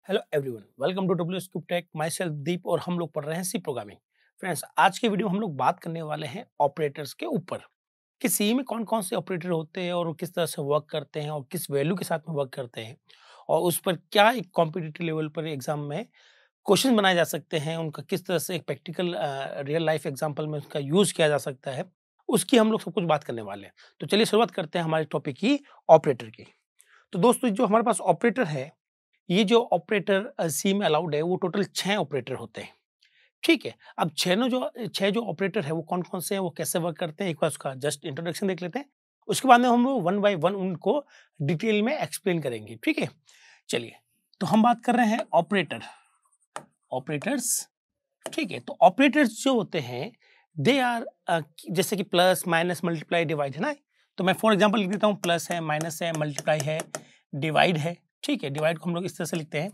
Hello everyone, welcome to W S cube tech. Myself Deep और हम लोग पढ़ रहे हैं सी प्रोग्रामिंग। फ्रेंड्स, आज के वीडियो में हम लोग बात करने वाले हैं ऑपरेटर्स के ऊपर कि सी में कौन कौन से ऑपरेटर होते हैं और वो किस तरह से वर्क करते हैं और किस वैल्यू के साथ में वर्क करते हैं और उस पर क्या एक कॉम्पिटिटिव लेवल पर एग्जाम में क्वेश्चन बनाए जा सकते हैं, उनका किस तरह से एक प्रैक्टिकल रियल लाइफ एग्जाम्पल में उसका यूज किया जा सकता है, उसकी हम लोग सब कुछ बात करने वाले हैं। तो चलिए शुरुआत करते हैं हमारे टॉपिक की, ऑपरेटर की। तो दोस्तों, जो हमारे पास ऑपरेटर है, ये जो ऑपरेटर सी में अलाउड है वो टोटल 6 ऑपरेटर होते हैं। ठीक है। अब 6 जो ऑपरेटर है वो कौन-कौन से हैं, वो कैसे वर्क करते हैं, एक बार उसका जस्ट इंट्रोडक्शन देख लेते हैं। उसके बाद में हम लोग वन बाय वन उनको डिटेल में एक्सप्लेन करेंगे। ठीक है? चलिए, तो हम बात कर रहे हैं ऑपरेटर्स। ठीक है? तो ऑपरेटर्स जो होते हैं दे आर जैसे कि प्लस, माइनस, मल्टीप्लाई, डिवाइड है ना? तो मैं फॉर एग्जांपल लिख देता हूँ, प्लस है, माइनस है, मल्टीप्लाई है, डिवाइड है। ठीक है? डिवाइड को हम लोग इस तरह से लिखते हैं।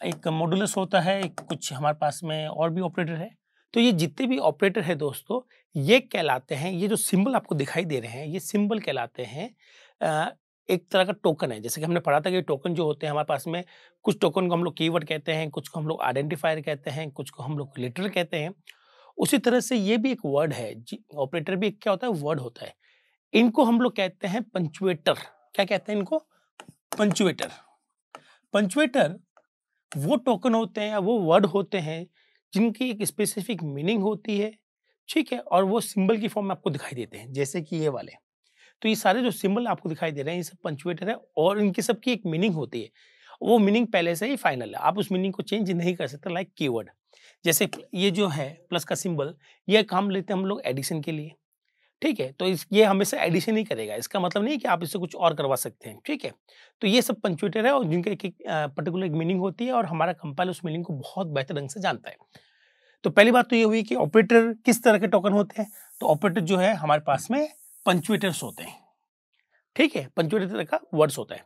एक मॉडुलस होता है, एक कुछ हमारे पास में और भी ऑपरेटर है। तो ये जितने भी ऑपरेटर है दोस्तों, ये कहलाते हैं, ये जो सिंबल आपको दिखाई दे रहे हैं, ये सिंबल कहलाते हैं एक तरह का टोकन है। जैसे कि हमने पढ़ा था कि टोकन जो होते हैं हमारे पास में, कुछ टोकन को हम लोग कीवर्ड कहते हैं, कुछ को हम लोग आइडेंटिफायर कहते हैं, कुछ को हम लोग लिटरल कहते हैं। उसी तरह से ये भी एक वर्ड है जी, ऑपरेटर भी एक क्या होता है, वर्ड होता है। इनको हम लोग कहते हैं पंचुएटर। क्या कहते हैं इनको? पंचुएटर। पंचुएटर वो टोकन होते हैं या वो वर्ड होते हैं जिनकी एक स्पेसिफिक मीनिंग होती है। ठीक है? और वो सिंबल की फॉर्म में आपको दिखाई देते हैं, जैसे कि ये वाले। तो ये सारे जो सिंबल आपको दिखाई दे रहे हैं, ये सब पंचुएटर है और इनकी सबकी एक मीनिंग होती है। वो मीनिंग पहले से ही फाइनल है, आप उस मीनिंग को चेंज नहीं कर सकते। लाइक कीवर्ड, जैसे ये जो है प्लस का सिंबल, ये काम लेते हैं हम लोग एडिशन के लिए। ठीक है? तो इस ये हमेशा एडिशन ही करेगा, इसका मतलब नहीं है कि आप इससे कुछ और करवा सकते हैं। ठीक है? तो ये सब पंक्चुएटर है और जिनका एक-एक पर्टिकुलर एक मीनिंग होती है और हमारा कंपाइलर उस मीनिंग को बहुत बेहतर ढंग से जानता है। तो पहली बात तो ये हुई कि ऑपरेटर किस तरह के टोकन होते हैं। तो ऑपरेटर जो है हमारे पास में पंक्चुएटर्स होते हैं। ठीक है? पंक्चुएटर तरह का वर्ड्स होता है।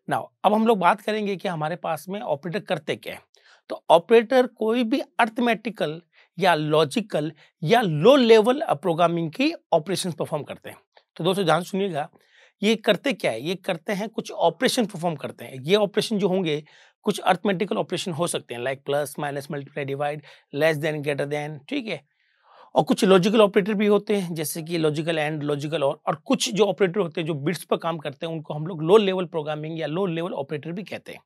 नाउ अब हम लोग बात करेंगे कि हमारे पास में ऑपरेटर करते क्या है। तो ऑपरेटर कोई भी अरिथमेटिकल या लॉजिकल या लो लेवल प्रोग्रामिंग की ऑपरेशंस परफॉर्म करते हैं। तो दोस्तों ध्यान से सुनिएगा, ये करते क्या है? ये करते हैं, कुछ ऑपरेशन परफॉर्म करते हैं। ये ऑपरेशन जो होंगे, कुछ अरिथमेटिकल ऑपरेशन हो सकते हैं, like plus, minus, multiply, divide, less than, greater then. ठीक है? और कुछ लॉजिकल ऑपरेटर भी होते हैं, जैसे कि लॉजिकल एंड, लॉजिकल और कुछ जो ऑपरेटर होते हैं जो बिट्स पर काम करते हैं, उनको हम लोग लो लेवल प्रोग्रामिंग या लो लेवल ऑपरेटर भी कहते हैं।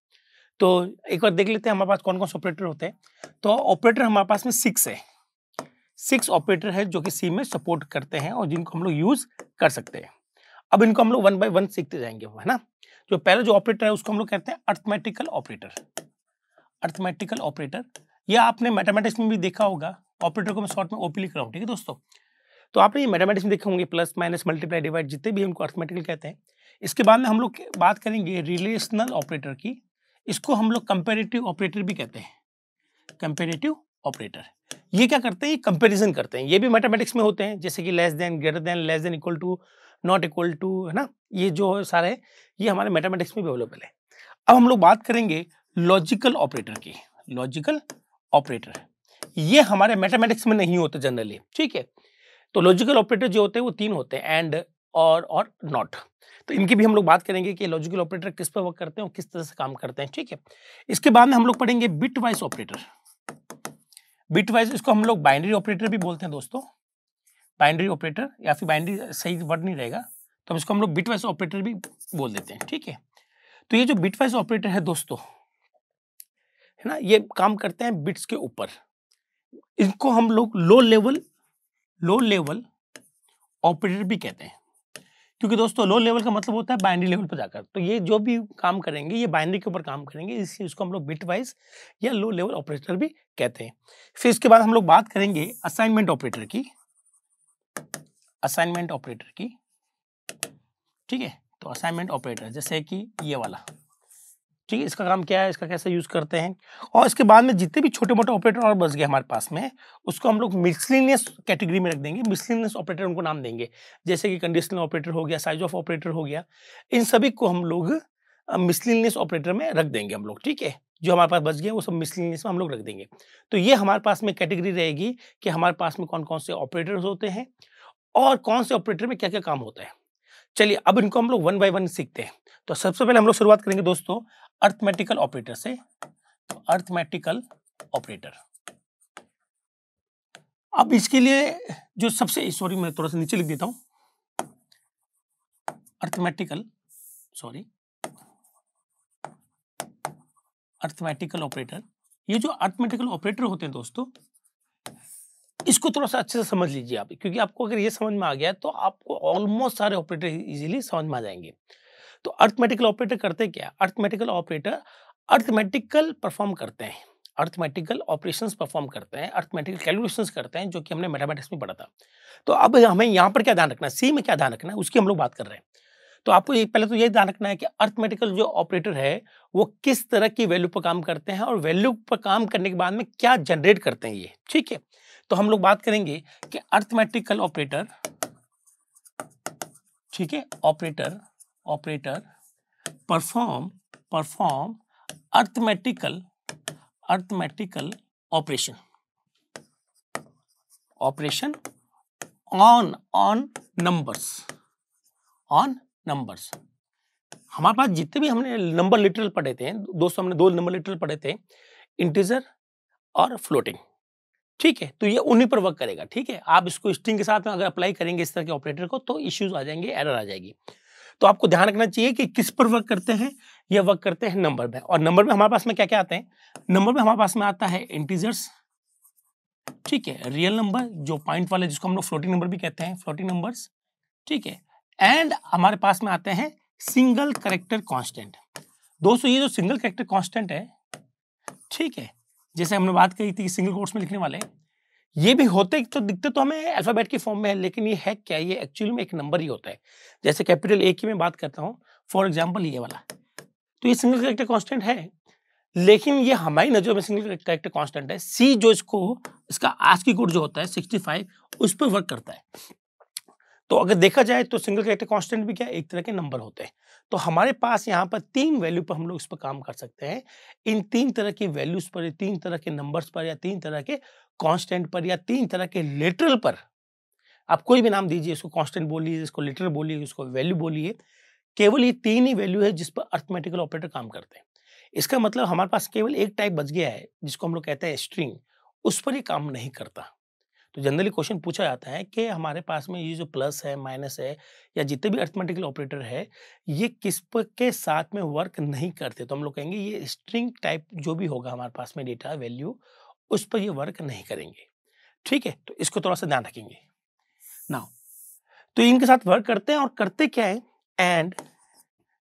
तो एक बार देख लेते हैं हमारे पास कौन-कौन से ऑपरेटर होते हैं। तो ऑपरेटर हमारे पास में 6 है। 6 ऑपरेटर है जो कि सी में सपोर्ट करते हैं और जिनको हम लोग यूज़ कर सकते हैं। अब इनको हम लोग वन बाय वन सीखते जाएँगे, है ना? जो पहला जो ऑपरेटर है उसको हम लोग कहते हैं अरिथमेटिकल ऑपरेटर। अरिथमेटिकल ऑपरेटर, ये आपने मैथमेटिक्स में भी देखा होगा। ऑपरेटर को मैं शॉर्ट में ओपी लिख रहा हूँ, ठीक है दोस्तों? तो आपने ये मैथमेटिक्स में देखे होंगे, प्लस, माइनस, मल्टीप्लाई, डिवाइड, जितने भी उनको अरिथमेटिकल कहते हैं। इसके बाद में हम लोग बात करेंगे रिलेशनल ऑपरेटर की। इसको हम लोग कंपैरेटिव ऑपरेटर भी कहते हैं। कंपैरेटिव ऑपरेटर, ये क्या करते हैं? ये कंपैरिजन करते हैं। ये भी मैथमेटिक्स में होते हैं, जैसे कि less than, greater than, less than, equal to, not equal to, है ना? ये जो सारे, ये हमारे मैथमेटिक्स में भी अवेलेबल है। अब हम लोग बात करेंगे लॉजिकल ऑपरेटर की। लॉजिकल ऑपरेटर, ये हमारे मैथमेटिक्स में नहीं होते जनरली। ठीक है? तो लॉजिकल ऑपरेटर जो होते हैं वो 3 होते हैं, एंड, और नॉट। तो इनकी भी हम लोग बात करेंगे कि लॉजिकल ऑपरेटर किस पर वर्क करते हैं और किस तरह से काम करते हैं। ठीक है? इसके बाद में हम लोग पढ़ेंगे bit wise operator. Bit wise, इसको हम लोग बाइनरी ऑपरेटर भी बोलते हैं दोस्तों। बाइनरी ऑपरेटर, या फिर बाइनरी सही वर्ड नहीं रहेगा, तो इसको हम लोग बिट वाइज ऑपरेटर भी बोल देते हैं। ठीक है? तो ये जो बिट वाइज ऑपरेटर है दोस्तों, है ना, ये काम करते हैं बिट्स के ऊपर। इनको हम लोग लो लेवल ऑपरेटर भी कहते हैं, क्योंकि दोस्तों लो लेवल का मतलब होता है बाइनरी लेवल पर जाकर। तो ये जो भी काम करेंगे ये बाइनरी के ऊपर काम करेंगे, इसलिए इसको हम लोग बिट वाइज या लो लेवल ऑपरेटर भी कहते हैं। फिर इसके बाद हम लोग बात करेंगे असाइनमेंट ऑपरेटर की। असाइनमेंट ऑपरेटर की, ठीक है? तो असाइनमेंट ऑपरेटर जैसे कि ये वाला, ठीक है, इसका काम क्या है, इसका कैसे यूज करते हैं। और इसके बाद में जितने भी छोटे मोटे ऑपरेटर और बच गए हमारे पास में, उसको हम लोग मिसलेनियस कैटेगरी में रख देंगे। मिसलेनियस ऑपरेटर उनको नाम देंगे, जैसे कि कंडीशनल ऑपरेटर हो गया, साइज ऑफ ऑपरेटर हो गया। इन सभी को हम लोग मिसलेनियस ऑपरेटर में रख देंगे हम लोग। ठीक है? जो हमारे पास बच गए वो सब मिसलेनियस में हम लोग रख देंगे। तो ये हमारे पास में कैटेगरी रहेगी कि हमारे पास में कौन कौन से ऑपरेटर्स होते हैं और कौन से ऑपरेटर में क्या क्या काम होता है। चलिए अब इनको हम लोग वन बाय वन सीखते हैं। तो सबसे पहले हम लोग शुरुआत करेंगे दोस्तों अर्थमेटिकल ऑपरेटर से, तो अर्थमेटिकल ऑपरेटर। अब इसके लिए जो सबसे, सॉरी मैं थोड़ा सा नीचे लिख देता हूं, अर्थमेटिकल ऑपरेटर। ये जो अर्थमेटिकल ऑपरेटर होते हैं दोस्तों, इसको थोड़ा सा अच्छे से समझ लीजिए आप, क्योंकि आपको अगर ये समझ में आ गया तो आपको ऑलमोस्ट सारे ऑपरेटर इजीली समझ में आ जाएंगे। तो अर्थमेटिकल ऑपरेटर करते क्या? अर्थमेटिकल ऑपरेटर अर्थमेटिकल परफॉर्म करते हैं, अर्थमेटिकल ऑपरेशंस परफॉर्म करते हैं, अर्थमेटिकल कैलकुलेशंस करते हैं, जो कि हमने मैथमेटिक्स में पढ़ा था। तो अब हमें यहाँ पर क्या ध्यान रखना है, सी में क्या ध्यान रखना है, उसकी हम लोग बात कर रहे हैं। तो आपको पहले तो ये ध्यान रखना है कि अर्थमेटिकल जो ऑपरेटर है वो किस तरह की वैल्यू पर काम करते हैं और वैल्यू पर काम करने के बाद में क्या जनरेट करते हैं ये, ठीक है। तो हम लोग बात करेंगे कि अर्थमेटिकल ऑपरेटर, ठीक है, operator perform arithmetical operation on numbers. हमारे पास जितने भी हमने नंबर लिटरल पढ़े थे दोस्तों, हमने 2 नंबर लिटरल पढ़े थे, इंटीजर और फ्लोटिंग, ठीक है। तो ये उन्हीं पर वर्क करेगा, ठीक है। आप इसको स्ट्रिंग के साथ में अगर अप्लाई करेंगे इस तरह के ऑपरेटर को तो इश्यूज आ जाएंगे, एरर आ जाएगी। तो आपको ध्यान रखना चाहिए कि किस पर वर्क करते हैं, ये वर्क करते हैं नंबर में। और नंबर में हमारे पास में क्या क्या आते हैं? नंबर में हमारे पास में आता है इंटीजर्स, ठीक है, रियल नंबर जो पॉइंट वाले, जिसको हम लोग फ्लोटिंग नंबर भी कहते हैं, फ्लोटिंग नंबर्स, ठीक है। एंड हमारे पास में आते हैं सिंगल कैरेक्टर कांस्टेंट। दोस्तों ये जो सिंगल कैरेक्टर कांस्टेंट है, ठीक है, जैसे हमने बात कही थी सिंगल कोट्स में लिखने वाले, ये भी होते तो दिखते तो हमें अल्फाबेट की फॉर्म में है, लेकिन ये है क्या, ये एक्चुअली में एक नंबर ही होता है। जैसे कैपिटल ए की मैं बात करता हूँ, फॉर एग्जांपल ये वाला, तो ये सिंगल कैरेक्टर कांस्टेंट है, लेकिन ये हमारी नजर में सिंगल कैरेक्टर कांस्टेंट है। सी जो इसका आस्की कोड जो होता है 65, उस पर वर्क करता है। तो अगर देखा जाए तो सिंगल कैरेक्टर कांस्टेंट भी क्या, एक तरह के नंबर होते हैं। तो हमारे पास यहाँ पर 3 वैल्यू पर हम लोग इस पर काम कर सकते हैं। इन 3 तरह की वैल्यूज पर, 3 तरह के नंबर्स पर, या 3 तरह के कांस्टेंट पर, या 3 तरह के लिटरल पर, आप कोई भी नाम दीजिए, इसको कांस्टेंट बोलिए, इसको लिटरल बोलिए, इसको वैल्यू बोलिए, केवल ये 3 ही वैल्यू है जिस पर अर्थमेटिकल ऑपरेटर काम करते हैं। इसका मतलब हमारे पास केवल एक टाइप बच गया है जिसको हम लोग कहते हैं स्ट्रिंग, उस पर ये काम नहीं करता। तो जनरली क्वेश्चन पूछा जाता है कि हमारे पास में ये जो प्लस है, माइनस है, या जितने भी अर्थमेटिकल ऑपरेटर है, ये किस के साथ में वर्क नहीं करते। तो हम लोग कहेंगे ये स्ट्रिंग टाइप जो भी होगा हमारे पास में डेटा वैल्यू, उस पर ये वर्क नहीं करेंगे, ठीक है। तो इसको थोड़ा सा ध्यान रखेंगे नाउ। तो इनके साथ वर्क करते हैं और करते क्या है, and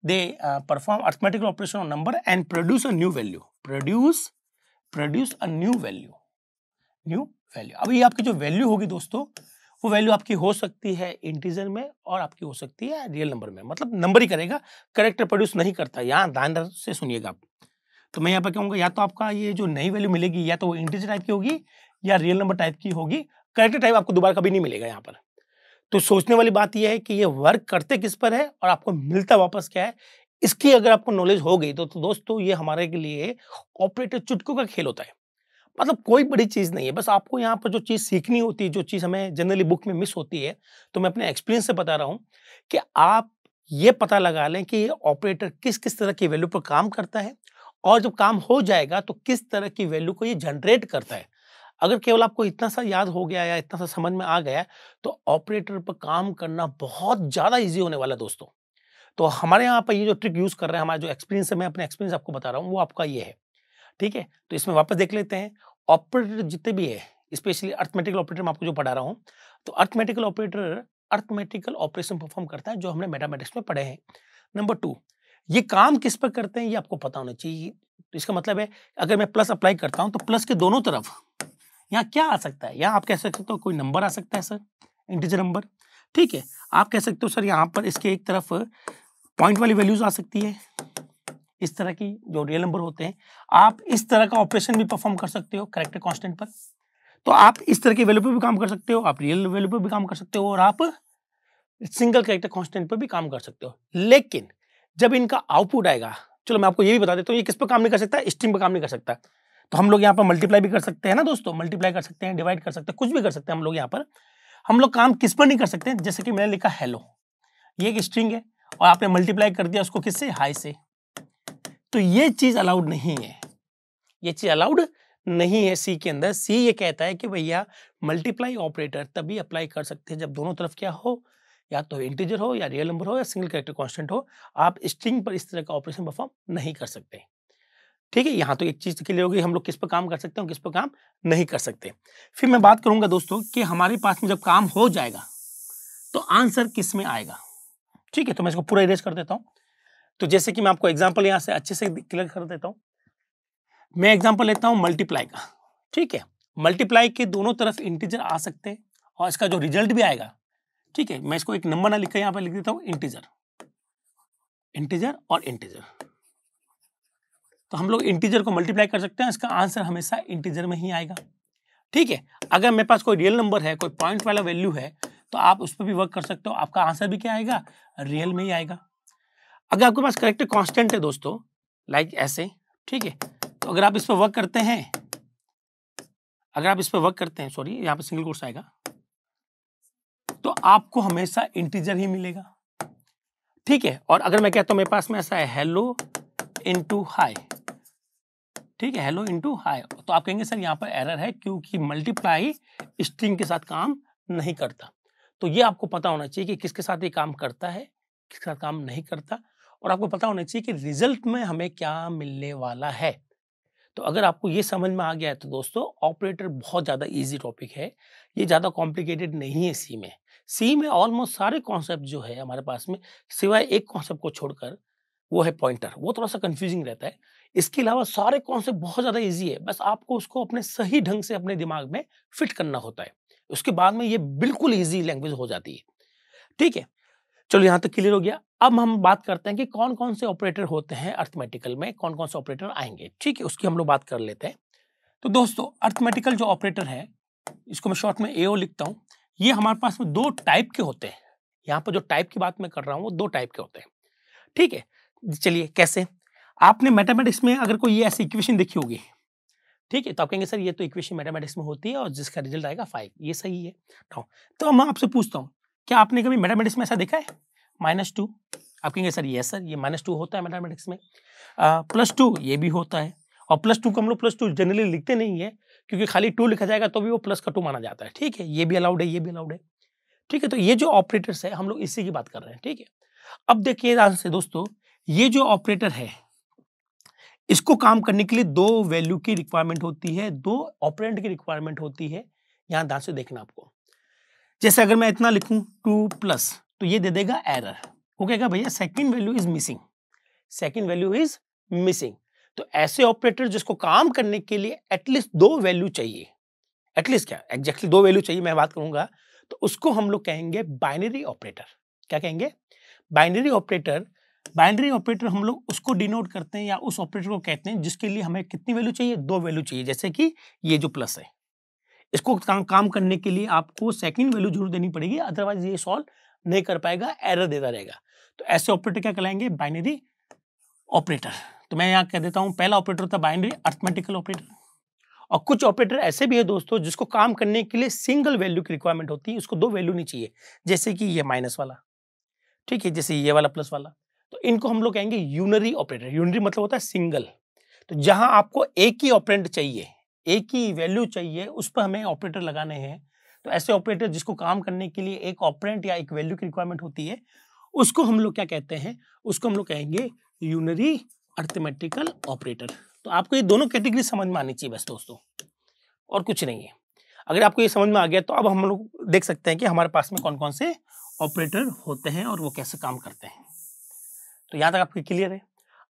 they perform arithmetical operation on number and produce a new value, produce a new value. अब ये आपकी जो वैल्यू होगी दोस्तों, वो वैल्यू आपकी हो सकती है इंटीजर में और आपकी हो सकती है रियल नंबर में, मतलब नंबर ही करेगा, कैरेक्टर प्रोड्यूस नहीं करता। यहाँ ध्यान से सुनिएगा आप। तो मैं यहाँ पर कहूँगा या तो आपका ये जो नई वैल्यू मिलेगी या तो वो इंटीजर टाइप की होगी या रियल नंबर टाइप की होगी, कैरेक्टर टाइप आपको दोबारा कभी नहीं मिलेगा यहाँ पर। तो सोचने वाली बात यह है कि ये वर्क करते किस पर है और आपको मिलता वापस क्या है। इसकी अगर आपको नॉलेज हो गई तो दोस्तों ये हमारे के लिए ऑपरेटर चुटकों का खेल होता है। मतलब कोई बड़ी चीज नहीं है, बस आपको यहाँ पर जो चीज सीखनी होती है, जो चीज हमें जनरली बुक में मिस होती है, तो मैं अपने एक्सपीरियंस से बता रहा हूँ कि आप ये पता लगा लें कि ये ऑपरेटर किस किस तरह की वैल्यू पर काम करता है, और जब काम हो जाएगा तो किस तरह की वैल्यू को ये जनरेट करता है। अगर केवल आपको इतना सा याद हो गया या इतना सा समझ में आ गया तो ऑपरेटर पर काम करना बहुत ज्यादा इजी होने वाला है दोस्तों। तो हमारे यहाँ पर ये जो ट्रिक यूज कर रहे हैं, हमारा जो एक्सपीरियंस है, मैं अपने एक्सपीरियंस आपको बता रहा हूँ, वो आपका ये है, ठीक है। तो इसमें वापस देख लेते हैं ऑपरेटर जितने भी है, स्पेशली अर्थमेटिकल ऑपरेटर मैं आपको जो पढ़ा रहा हूँ। तो arithmetical operator arithmetical operation perform करता है जो हमने मैथमेटिक्स में पढ़े हैं। नंबर 2, ये काम किस पर करते हैं ये आपको पता होना चाहिए। तो इसका मतलब है अगर मैं प्लस अप्लाई करता हूं तो प्लस के दोनों तरफ यहाँ क्या आ सकता है, यहाँ आप कह सकते हो कोई नंबर आ सकता है सर, इंटीजर नंबर, ठीक है। आप कह सकते हो सर यहाँ पर इसके एक तरफ पॉइंट वाली वैल्यूज आ सकती है, इस तरह की जो रियल नंबर होते हैं। आप इस तरह का ऑपरेशन भी परफॉर्म कर सकते हो कैरेक्टर कांस्टेंट पर। तो आप इस तरह की वैल्यू पर भी काम कर सकते हो, आप रियल वैल्यू पर भी काम कर सकते हो, और आप सिंगल कैरेक्टर कांस्टेंट पर भी काम कर सकते हो। लेकिन जब इनका आउटपुट आएगा, चलो मैं आपको ये भी बता देता हूँ, ये किस पर काम नहीं कर सकता, स्ट्रिंग पर काम नहीं कर सकता। तो हम लोग यहाँ पर मल्टीप्लाई भी कर सकते हैं ना दोस्तों, मल्टीप्लाई कर सकते हैं, डिवाइड कर सकते हैं, कुछ भी कर सकते हैं हम लोग यहाँ पर। हम लोग काम किस पर नहीं कर सकते, जैसे कि मैंने लिखा हेलो, ये एक स्ट्रिंग है और आपने मल्टीप्लाई कर दिया उसको किससे, हाई से, तो ये चीज अलाउड नहीं है, ये चीज अलाउड नहीं है सी के अंदर। सी ये कहता है कि भैया मल्टीप्लाई ऑपरेटर तभी अप्लाई कर सकते हैं जब दोनों तरफ क्या हो, या तो इंटीजर हो या रियल नंबर हो या सिंगल कैरेक्टर कांस्टेंट हो। आप स्ट्रिंग पर इस तरह का ऑपरेशन परफॉर्म नहीं कर सकते। ठीक है, यहाँ तो एक चीज क्लियर होगी, हम लोग किस पर काम कर सकते हैं, किस पर काम नहीं कर सकते। फिर मैं बात करूंगा दोस्तों कि हमारे पास में जब काम हो जाएगा तो आंसर किस में आएगा। ठीक है, तो मैं इसको पूरा इरेज कर देता हूं। तो जैसे कि मैं आपको एग्जांपल यहां से अच्छे से क्लियर कर देता हूं। मैं एग्जांपल लेता हूं मल्टीप्लाई का। ठीक है, मल्टीप्लाई के दोनों तरफ इंटीजर आ सकते हैं और इसका जो रिजल्ट भी आएगा, ठीक है, मैं इसको एक नंबर ना लिखकर यहां पर लिख देता हूं इंटीजर, इंटीजर और इंटीजर। तो हम लोग इंटीजर को मल्टीप्लाई कर सकते हैं, इसका आंसर हमेशा इंटीजर में ही आएगा। ठीक है, अगर मेरे पास कोई रियल नंबर है, कोई पॉइंट वाला वैल्यू है, तो आप उस पर भी वर्क कर सकते हो, आपका आंसर भी क्या आएगा, रियल में ही आएगा। अगर आपके पास करेक्ट कांस्टेंट है दोस्तों, लाइक ऐसे, ठीक है, तो अगर आप इस पर वर्क करते हैं, अगर आप इस पर वर्क करते हैं, सॉरी यहाँ पे सिंगल कोट्स आएगा, तो आपको हमेशा इंटीजर ही मिलेगा। ठीक है, और अगर मैं कहता हूं मेरे पास में ऐसा है हेलो इनटू हाई, ठीक है, हेलो इनटू हाई, तो आप कहेंगे सर यहाँ पर एरर है क्योंकि मल्टीप्लाई स्ट्रिंग के साथ काम नहीं करता। तो ये आपको पता होना चाहिए कि किसके साथ ये काम करता है, किसके साथ काम नहीं करता, और आपको पता होना चाहिए कि रिजल्ट में हमें क्या मिलने वाला है। तो अगर आपको ये समझ में आ गया है तो दोस्तों ऑपरेटर बहुत ज़्यादा इजी टॉपिक है, ये ज़्यादा कॉम्प्लिकेटेड नहीं है। सी में, सी में ऑलमोस्ट सारे कॉन्सेप्ट जो है हमारे पास में, सिवाय एक कॉन्सेप्ट को छोड़कर, वो है पॉइंटर, वो थोड़ा सा कंफ्यूजिंग रहता है। इसके अलावा सारे कॉन्सेप्ट बहुत ज़्यादा इजी है, बस आपको उसको अपने सही ढंग से अपने दिमाग में फिट करना होता है, उसके बाद में ये बिल्कुल ईजी लैंग्वेज हो जाती है। ठीक है, चलो यहाँ तक क्लियर हो गया। अब हम बात करते हैं कि कौन कौन से ऑपरेटर होते हैं अर्थमेटिकल में, कौन कौन से ऑपरेटर आएंगे। ठीक है, उसकी हम लोग बात कर लेते हैं। तो दोस्तों अर्थमेटिकल जो ऑपरेटर है, इसको मैं शॉर्ट में एओ लिखता हूं, ये हमारे पास में दो टाइप के होते हैं। यहाँ पर जो टाइप की बात मैं कर रहा हूँ वो दो टाइप के होते हैं। ठीक है, चलिए कैसे, आपने मैथमेटिक्स में अगर कोई ये ऐसी इक्वेशन देखी होगी, ठीक है, तो आप कहेंगे सर ये तो इक्वेशन मैथमेटिक्स में होती है और जिसका रिजल्ट आएगा 5, ये सही है। तो मैं आपसे पूछता हूँ, क्या आपने कभी मैथमेटिक्स में ऐसा देखा है -2? आप कहेंगे सर यस सर, ये -2 होता है मैथमेटिक्स में। +2 ये भी होता है, और +2 को हम लोग +2 जनरली लिखते नहीं है, क्योंकि खाली 2 लिखा जाएगा तो भी वो प्लस का 2 माना जाता है। ठीक है, ये भी अलाउड है, ये भी अलाउड है। ठीक है, तो ये जो ऑपरेटर्स है हम लोग इसी की बात कर रहे हैं। ठीक है, अब देखिए ध्यान से दोस्तों, ये जो ऑपरेटर है इसको काम करने के लिए दो वैल्यू की रिक्वायरमेंट होती है, दो ऑपरेंड की रिक्वायरमेंट होती है। यहां ध्यान से देखना आपको, जैसे अगर मैं इतना लिखूं 2+, तो ये दे देगा एरर, वो कहेगा भैया second value is missing, second value is missing. तो ऐसे ऑपरेटर जिसको काम करने के लिए एटलीस्ट दो वैल्यू चाहिए, एटलीस्ट क्या एग्जैक्टली दो वैल्यू चाहिए मैं बात करूंगा, तो उसको हम लोग कहेंगे बाइनरी ऑपरेटर। क्या कहेंगे, बाइनरी ऑपरेटर। बाइनरी ऑपरेटर हम लोग उसको डिनोट करते हैं या उस ऑपरेटर को कहते हैं जिसके लिए हमें कितनी वैल्यू चाहिए, दो वैल्यू चाहिए। जैसे कि ये जो प्लस है, इसको काम करने के लिए आपको सेकंड वैल्यू जरूर देनी पड़ेगी, अदरवाइज ये सॉल्व नहीं कर पाएगा, एरर देता रहेगा। तो ऐसे ऑपरेटर क्या कहलाएंगे, बाइनरी ऑपरेटर। तो मैं यहाँ कह देता हूँ पहला ऑपरेटर था बाइनरी अर्थमेटिकल ऑपरेटर। और कुछ ऑपरेटर ऐसे भी है दोस्तों जिसको काम करने के लिए सिंगल वैल्यू की रिक्वायरमेंट होती है, उसको दो वैल्यू नहीं चाहिए, जैसे कि ये माइनस वाला, ठीक है, जैसे ये वाला प्लस वाला। तो इनको हम लोग कहेंगे यूनरी ऑपरेटर। यूनरी मतलब होता है सिंगल। तो जहां आपको एक ही ऑपरेंड चाहिए, एक ही वैल्यू चाहिए, उस पर हमें ऑपरेटर लगाने हैं। तो ऐसे ऑपरेटर जिसको काम करने के लिए एक ऑपरेंड या एक वैल्यू की रिक्वायरमेंट होती है, उसको हम लोग क्या कहते हैं, उसको हम लोग कहेंगे यूनरी अर्थमेटिकल ऑपरेटर। तो आपको ये दोनों कैटेगरी समझ में आनी चाहिए बस दोस्तों, और कुछ नहीं है। अगर आपको ये समझ में आ गया तो अब हम लोग देख सकते हैं कि हमारे पास में कौन कौन से ऑपरेटर होते हैं और वो कैसे काम करते हैं। तो यहाँ तक आपको क्लियर है।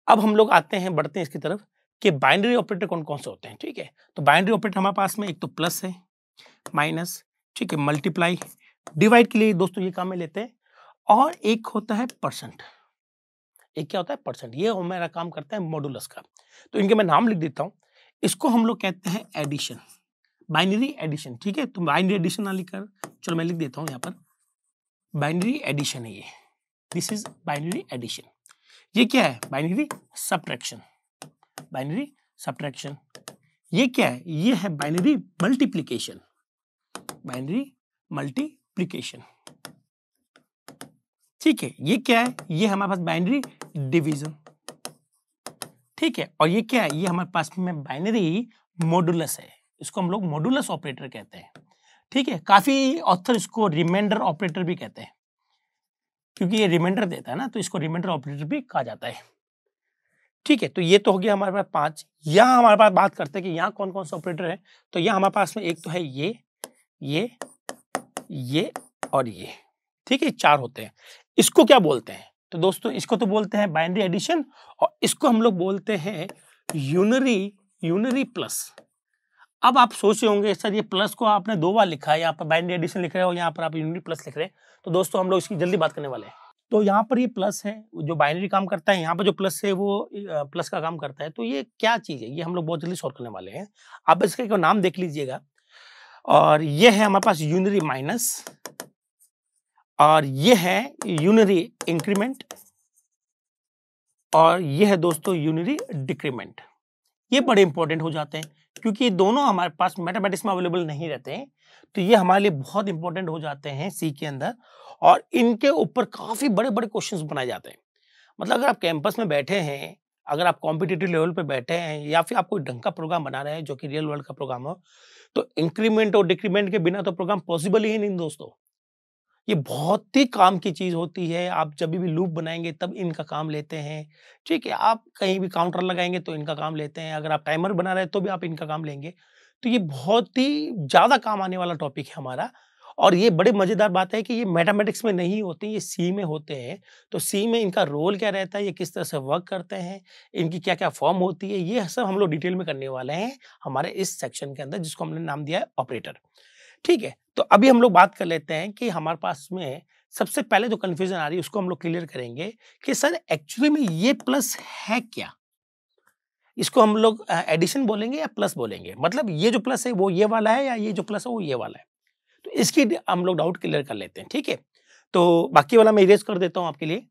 अब हम लोग आते हैं, बढ़ते हैं इसकी तरफ कि बाइनरी ऑपरेटर कौन कौन से होते हैं। ठीक है, तो बाइनरी ऑपरेटर हमारे पास में एक तो प्लस है, माइनस, ठीक है, मल्टीप्लाई, डिवाइड के लिए दोस्तों ये काम में लेते हैं, और एक होता है परसेंट। एक क्या होता है, परसेंट। ये हमारा काम करता है मॉडुलस का। तो इनके मैं नाम लिख देता हूँ। इसको हम लोग कहते हैं एडिशन, बाइनरी एडिशन। ठीक है, तो बाइनरी एडिशन ना लिखकर, चलो मैं लिख देता हूँ यहाँ पर, बाइनरी एडिशन है ये, दिस इज बाइनरी एडिशन। ये क्या है, बाइनरी सब्ट्रैक्शन, बाइनरी सब्ट्रैक्शन। ये क्या है, ये है बाइनरी मल्टीप्लिकेशन, बाइनरी मल्टीप्लिकेशन। ठीक है, ये क्या है, ये हमारे पास बाइनरी डिवीजन, ठीक है। और ये क्या है, ये हमारे पास में बाइनरी मॉडुलस है, इसको हम लोग मॉडुलस ऑपरेटर कहते हैं। ठीक है, काफी ऑथर इसको रिमाइंडर ऑपरेटर भी कहते हैं, क्योंकि ये रिमाइंडर देता है ना, तो इसको रिमाइंडर ऑपरेटर भी कहा जाता है। ठीक है, तो ये तो हो गया हमारे पास 5। यहाँ हमारे पास बात करते हैं कि यहाँ कौन कौन से ऑपरेटर है। तो यहाँ हमारे पास में एक तो है ये और ये। ठीक है, 4 होते हैं। इसको क्या बोलते हैं? तो दोस्तों इसको तो बोलते हैं बाइनरी एडिशन, और इसको हम लोग बोलते हैं यूनरी प्लस। अब आप सोच रहे होंगे सर ये प्लस को आपने 2 बार लिखा है, यहाँ पर बाइनरी एडिशन लिख रहे हो, यहाँ पर आप यूनरी प्लस लिख रहे हैं। तो दोस्तों हम लोग इसकी जल्दी बात करने वाले हैं। तो यहाँ पर ये प्लस है जो बाइनरी काम करता है, यहाँ पर जो प्लस है वो प्लस का काम करता है। तो ये क्या चीज है, ये हम लोग बहुत जल्दी सॉल्व करने वाले हैं। आप इसका एक नाम देख लीजिएगा। और ये है हमारे पास यूनरी माइनस, और ये है यूनरी इंक्रीमेंट, और ये है दोस्तों यूनरी डिक्रीमेंट। ये बड़े इंपॉर्टेंट हो जाते हैं, क्योंकि ये दोनों हमारे पास मैथमेटिक्स में अवेलेबल नहीं रहते हैं। तो ये हमारे लिए बहुत इंपॉर्टेंट हो जाते हैं सी के अंदर, और इनके ऊपर काफी बड़े बड़े क्वेश्चंस बनाए जाते हैं। मतलब अगर आप कैंपस में बैठे हैं, अगर आप कॉम्पिटिटिव लेवल पे बैठे हैं, या फिर आप कोई ढंग का प्रोग्राम बना रहे हैं जो कि रियल वर्ल्ड का प्रोग्राम हो, तो इंक्रीमेंट और डिक्रीमेंट के बिना तो प्रोग्राम पॉसिबल ही नहीं दोस्तों। ये बहुत ही काम की चीज होती है। आप जब भी लूप बनाएंगे तब इनका काम लेते हैं। ठीक है, आप कहीं भी काउंटर लगाएंगे तो इनका काम लेते हैं, अगर आप टाइमर बना रहे हैं तो भी आप इनका काम लेंगे। तो ये बहुत ही ज्यादा काम आने वाला टॉपिक है हमारा। और ये बड़े मजेदार बात है कि ये मैथमेटिक्स में नहीं होते, ये सी में होते हैं। तो सी में इनका रोल क्या रहता है, ये किस तरह से वर्क करते हैं, इनकी क्या क्या फॉर्म होती है, ये सब हम लोग डिटेल में करने वाले हैं हमारे इस सेक्शन के अंदर, जिसको हमने नाम दिया है ऑपरेटर। ठीक है, तो अभी हम लोग बात कर लेते हैं कि हमारे पास में सबसे पहले जो कंफ्यूजन आ रही है उसको हम लोग क्लियर करेंगे कि सर एक्चुअली में ये प्लस है क्या। इसको हम लोग एडिशन बोलेंगे या प्लस बोलेंगे, मतलब ये जो प्लस है वो ये वाला है, या ये जो प्लस है वो ये वाला है। तो इसकी हम लोग डाउट क्लियर कर लेते हैं। ठीक है, तो बाकी वाला मैं इरेज कर देता हूं आपके लिए।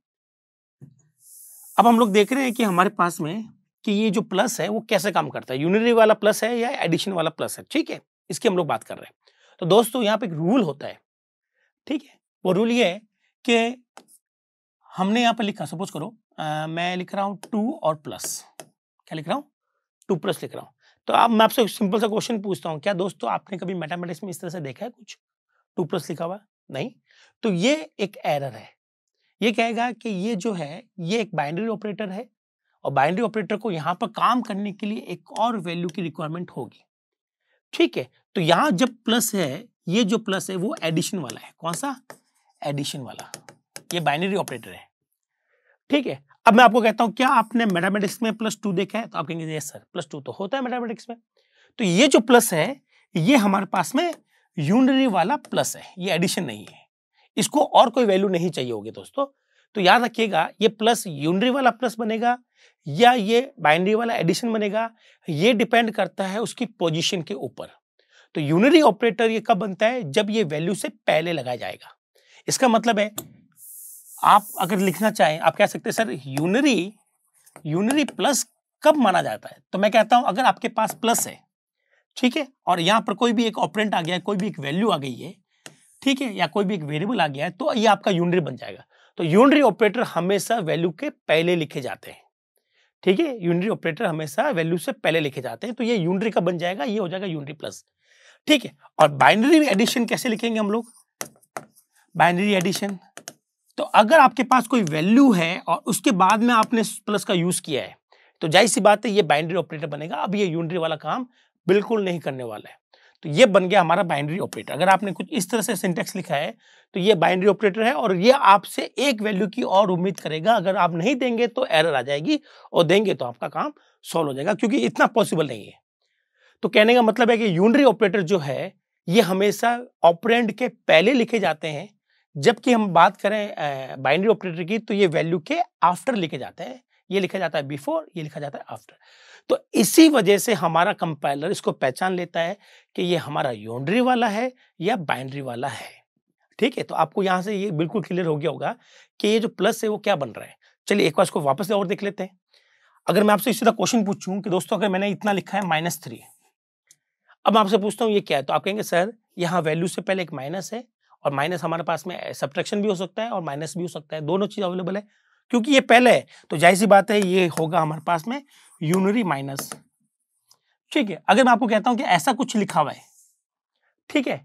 अब हम लोग देख रहे हैं कि हमारे पास में कि ये जो प्लस है वो कैसे काम करता है, यूनिटरी वाला प्लस है या एडिशन वाला प्लस है। ठीक है, इसकी हम लोग बात कर रहे हैं। तो दोस्तों यहाँ पे एक रूल होता है। ठीक है, वो रूल ये है कि हमने यहाँ पर लिखा, सपोज करो मैं लिख रहा हूँ 2 और प्लस। क्या लिख रहा हूँ? 2 प्लस लिख रहा हूँ। तो अब मैं आपसे सिंपल सा क्वेश्चन पूछता हूँ, क्या दोस्तों आपने कभी मैथमेटिक्स में इस तरह से देखा है कुछ 2 प्लस लिखा हुआ? नहीं। तो ये एक एरर है। ये कहेगा कि ये जो है ये एक बाइनरी ऑपरेटर है, और बाइनरी ऑपरेटर को यहाँ पर काम करने के लिए एक और वैल्यू की रिक्वायरमेंट होगी। ठीक है, तो यहां जब प्लस है, ये जो प्लस है वो एडिशन वाला है। कौन सा? एडिशन वाला। ये बाइनरी ऑपरेटर है। ठीक है, अब मैं आपको कहता हूं क्या आपने मैथमेटिक्स में +2 देखा है? तो आप कहेंगे यस सर, +2 तो होता है मैथमेटिक्स में। तो ये जो प्लस है ये हमारे पास में यूनरी वाला प्लस है, ये एडिशन नहीं है। इसको और कोई वैल्यू नहीं चाहिए होगी दोस्तों। तो याद रखिएगा, ये प्लस यूनरी वाला प्लस बनेगा या ये बाइनरी वाला एडिशन बनेगा, ये डिपेंड करता है उसकी पोजीशन के ऊपर। तो यूनरी ऑपरेटर ये कब बनता है? जब ये वैल्यू से पहले लगाया जाएगा। इसका मतलब है आप अगर लिखना चाहें, आप कह सकते हैं सर यूनरी प्लस कब माना जाता है? तो मैं कहता हूं अगर आपके पास प्लस है, ठीक है, और यहां पर कोई भी एक ऑपरेंट आ गया है, कोई भी एक वैल्यू आ गई है, ठीक है, या कोई भी एक वेरिएबल आ गया है, तो ये आपका यूनरी बन जाएगा। तो यूनरी ऑपरेटर हमेशा वैल्यू के पहले लिखे जाते हैं। ठीक है, यूनरी ऑपरेटर हमेशा वैल्यू से पहले लिखे जाते हैं। तो ये यूनरी का बन जाएगा, ये हो जाएगा यूनरी प्लस। ठीक है, और बाइनरी एडिशन कैसे लिखेंगे हम लोग? बाइनरी एडिशन, तो अगर आपके पास कोई वैल्यू है और उसके बाद में आपने प्लस का यूज किया है, तो जाहिर सी बात है ये बाइनरी ऑपरेटर बनेगा। अब ये यूनरी वाला काम बिल्कुल नहीं करने वाला है। तो ये बन गया हमारा बाइनरी ऑपरेटर। अगर आपने कुछ इस तरह से सिंटेक्स लिखा है तो ये बाइनरी ऑपरेटर है, और ये आपसे एक वैल्यू की और उम्मीद करेगा। अगर आप नहीं देंगे तो एरर आ जाएगी, और देंगे तो आपका काम सॉल्व हो जाएगा, क्योंकि इतना पॉसिबल नहीं है। तो कहने का मतलब है कि यूनरी ऑपरेटर जो है ये हमेशा ऑपरेंड के पहले लिखे जाते हैं, जबकि हम बात करें बाइनरी ऑपरेटर की तो ये वैल्यू के आफ्टर लिखे जाते हैं। ये लिखा जाता है बिफोर, ये लिखा जाता है आफ्टर। तो इसी वजह से हमारा कंपाइलर इसको पहचान लेता है कि ये हमारा यूनरी वाला है या बाइनरी वाला है। ठीक है, तो आपको यहां से ये बिल्कुल क्लियर हो गया होगा कि ये जो प्लस है वो क्या बन रहा है। चलिए एक बार इसको वापस से और देख लेते हैं। अगर मैं आपसे इसी तरह क्वेश्चन पूछूं कि दोस्तों अगर मैंने इतना लिखा है -3, अब मैं आपसे पूछता हूँ ये क्या है, तो आप कहेंगे सर यहाँ वैल्यू से पहले एक माइनस है, और माइनस हमारे पास में सब्ट्रैक्शन भी हो सकता है और माइनस भी हो सकता है, दोनों चीज अवेलेबल है। क्योंकि ये पहले है तो जाहिर सी बात है ये होगा हमारे पास में यूनरी माइनस। ठीक है, अगर मैं आपको कहता हूं कि ऐसा कुछ लिखा हुआ है, ठीक है,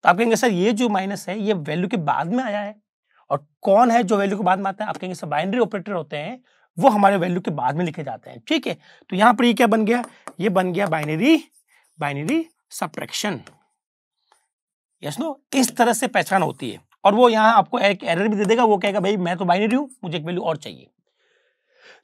तो आप कहेंगे सर ये जो माइनस है ये वैल्यू के बाद में आया है, और कौन है जो वैल्यू के बाद में आता है? आप कहेंगे सर बाइनरी ऑपरेटर होते हैं, वो हमारे वैल्यू के बाद में लिखे जाते हैं। ठीक है, तो यहां पर ये क्या बन गया? ये बन गया बाइनरी सब्ट्रैक्शन। यस नो, इस तरह से पहचान होती है। और वो यहां आपको एक एरर भी दे देगा, वो कहेगा भाई मैं तो बाइनरी हूं, मुझे एक वैल्यू और चाहिए।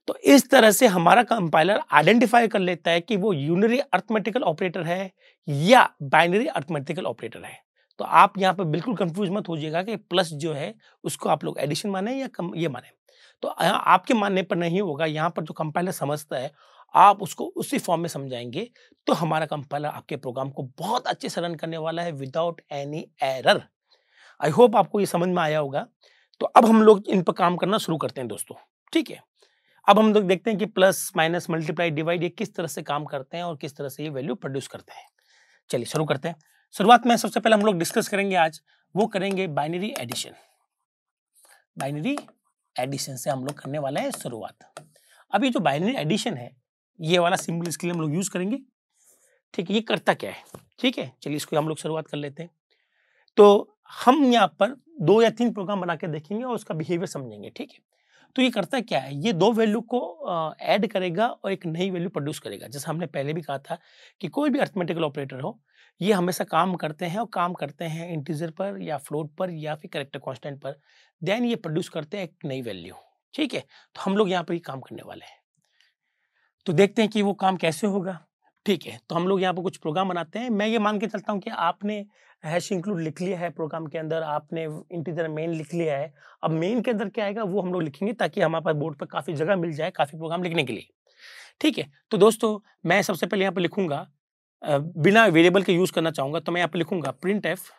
तो इस तरह से हमारा कंपाइलर आइडेंटिफाई कर लेता है कि वो यूनरी अरिथमेटिकल ऑपरेटर है या बाइनरी अरिथमेटिकल ऑपरेटर है। तो आप यहाँ पर बिल्कुल कंफ्यूज मत हो जाइएगा कि प्लस जो है उसको आप लोग एडिशन माने या कम ये माने। तो आपके मानने पर नहीं होगा, यहाँ पर जो कंपाइलर समझता है आप उसको उसी फॉर्म में समझाएंगे तो हमारा कंपाइलर आपके प्रोग्राम को बहुत अच्छे से रन करने वाला है without any error. I hope आपको ये समझ में आया होगा। तो अब हम लोग इन पर काम करना शुरू करते हैं दोस्तों। ठीक है, अब हम लोग देखते हैं कि प्लस माइनस मल्टीप्लाई डिवाइड ये किस तरह से काम करते हैं और किस तरह से ये वैल्यू प्रोड्यूस करते हैं। चलिए शुरू करते हैं। शुरुआत में सबसे पहले हम लोग डिस्कस करेंगे आज, वो करेंगे बाइनरी एडिशन। बाइनरी एडिशन से हम लोग करने वाले हैं शुरुआत। अब ये जो बाइनरी एडिशन है ये वाला सिंबल इसके लिए हम लोग यूज करेंगे। ठीक है, ये करता क्या है? ठीक है, चलिए इसको हम लोग शुरुआत कर लेते हैं। तो हम यहाँ पर 2 या 3 प्रोग्राम बना के देखेंगे और उसका बिहेवियर समझेंगे। ठीक है, तो ये करता क्या है? ये 2 वैल्यू को ऐड करेगा और एक नई वैल्यू प्रोड्यूस करेगा। जैसे हमने पहले भी कहा था कि कोई भी अरिथमेटिकल ऑपरेटर हो, ये हमेशा काम करते हैं और काम करते हैं इंटीजर पर या फ्लोट पर या फिर कैरेक्टर कांस्टेंट पर, देन ये प्रोड्यूस करते हैं एक नई वैल्यू। ठीक है, तो हम लोग यहाँ पर ये काम करने वाले हैं। तो देखते हैं कि वो काम कैसे होगा। ठीक है, तो हम लोग यहाँ पर कुछ प्रोग्राम बनाते हैं। मैं ये मान के चलता हूँ कि आपने हैश इंक्लूड लिख लिया है प्रोग्राम के अंदर, आपने इंटीजर मेन लिख लिया है। अब मेन के अंदर क्या आएगा वो हम लोग लिखेंगे ताकि हमारे पास बोर्ड पर काफ़ी जगह मिल जाए काफ़ी प्रोग्राम लिखने के लिए। ठीक है, तो दोस्तों मैं सबसे पहले यहाँ पर लिखूंगा, बिना वेरिएबल के यूज़ करना चाहूँगा, तो मैं यहाँ पर लिखूंगा प्रिंट एफ।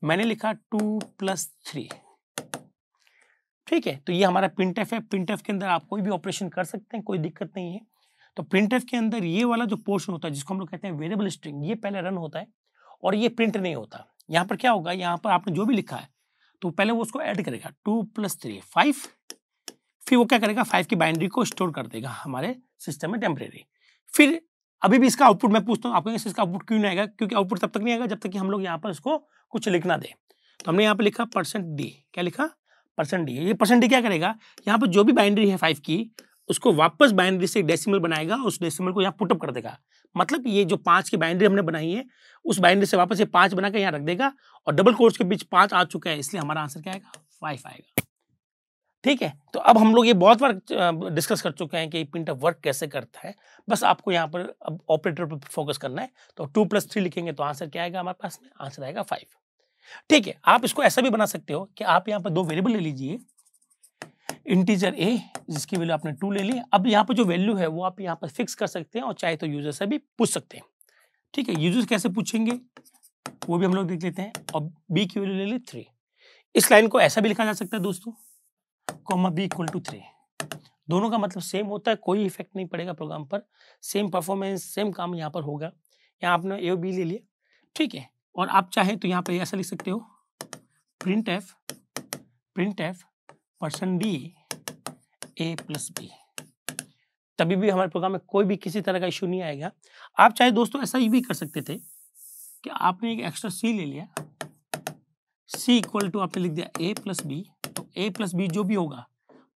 मैंने लिखा 2 + 3। ठीक है, तो ये हमारा प्रिंट एफ है। प्रिंट एफ के अंदर आप कोई भी ऑपरेशन कर सकते हैं, कोई दिक्कत नहीं है। तो प्रिंट एफ के अंदर ये वाला जो पोर्शन होता है जिसको हम लोग कहते हैं वेरिएबल स्ट्रिंग, ये पहले रन होता है और ये प्रिंट नहीं होता। यहाँ पर क्या होगा, यहाँ पर आपने जो भी लिखा है तो पहले वो उसको ऐड करेगा 2 + 3 5, फिर वो क्या करेगा 5 की बाइनरी को स्टोर कर देगा हमारे सिस्टम में टेम्परेरी। फिर अभी भी इसका आउटपुट मैं पूछता हूँ, आपको इसका आउटपुट क्यों नहीं आएगा? क्योंकि आउटपुट तब तक नहीं आएगा जब तक कि हम लोग यहाँ पर इसको कुछ लिखना दे। तो हमने यहाँ पर लिखा %d, क्या लिखा? %d। ये %d क्या करेगा, यहाँ पर जो भी बाइनरी है 5 की उसको वापस बाइनरी से डेसिमल बनाएगा, उस डेसिमल को यहाँ पुटअप कर देगा। मतलब ये जो 5 की बाइनरी हमने बनाई है उस बाइनरी से वापस ये 5 बना के यहाँ रख देगा और डबल कोट्स के बीच 5 आ चुका है, इसलिए हमारा आंसर क्या आएगा? 5 आएगा। ठीक है, तो अब हम लोग ये बहुत बार डिस्कस कर चुके हैं कि प्रिंट वर्क कैसे करता है। बस आपको यहाँ पर अब ऑपरेटर पर फोकस करना है। तो 2 + 3 लिखेंगे तो आंसर क्या आएगा हमारे पास में? आंसर आएगा 5। ठीक है, आप इसको ऐसा भी बना सकते हो कि आप यहाँ पर 2 वेरिएबल ले लीजिए, इंटीजर a जिसकी वैल्यू आपने 2 ले ली। अब यहाँ पर जो वैल्यू है वो आप यहाँ पर फिक्स कर सकते हैं और चाहे तो यूजर से भी पूछ सकते हैं। ठीक है, यूजर कैसे पूछेंगे वो भी हम लोग देख लेते हैं। और b की वैल्यू ले ली 3। इस लाइन को ऐसा भी लिखा जा सकता है दोस्तों, b = 3। दोनों का मतलब सेम होता है, कोई इफेक्ट नहीं पड़ेगा प्रोग्राम पर, सेम परफॉर्मेंस सेम काम यहाँ पर होगा। यहाँ आपने a और b ले लिया। ठीक है, और आप चाहे तो यहाँ पर ऐसा लिख सकते हो print F %d a + b। तभी भी हमारे प्रोग्राम में कोई भी किसी तरह का इशू नहीं आएगा। आप चाहे दोस्तों ऐसा ही भी कर सकते थे कि आपने एक एक्स्ट्रा c ले लिया, c = आपने लिख दिया a + b। तो a + b जो भी होगा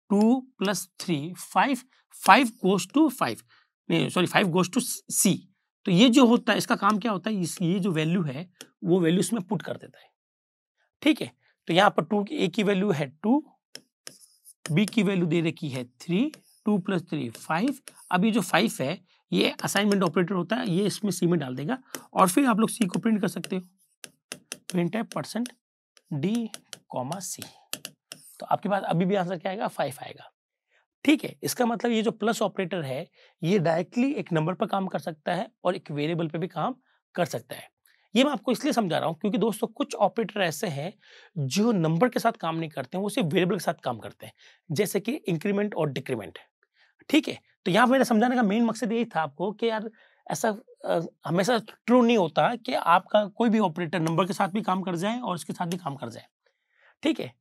2 + 3 5 goes to 5, नहीं सॉरी 5 goes to c। तो ये जो होता है इसका काम क्या होता है, ये जो वैल्यू है वो वैल्यू इसमें पुट कर देता है। ठीक है, तो यहाँ पर a की वैल्यू है 2, b की वैल्यू दे रखी है 3, 2 + 3 5। अब ये जो 5 है ये असाइनमेंट ऑपरेटर होता है, ये इसमें c में डाल देगा और फिर आप लोग c को प्रिंट कर सकते हो, प्रिंट है %d, c। तो आपके पास अभी भी आंसर क्या आएगा? 5 आएगा। ठीक है, इसका मतलब ये जो प्लस ऑपरेटर है ये डायरेक्टली एक नंबर पर काम कर सकता है और एक वेरिएबल पे भी काम कर सकता है। ये मैं आपको इसलिए समझा रहा हूँ क्योंकि दोस्तों कुछ ऑपरेटर ऐसे हैं जो नंबर के साथ काम नहीं करते हैं, वो सिर्फ वेरिएबल के साथ काम करते हैं, जैसे कि इंक्रीमेंट और डिक्रीमेंट। ठीक है, तो यहाँ मेरा समझाने का मेन मकसद यही था आपको कि यार ऐसा हमेशा ट्रू नहीं होता कि आपका कोई भी ऑपरेटर नंबर के साथ भी काम कर जाए और इसके साथ भी काम कर जाए। ठीक है,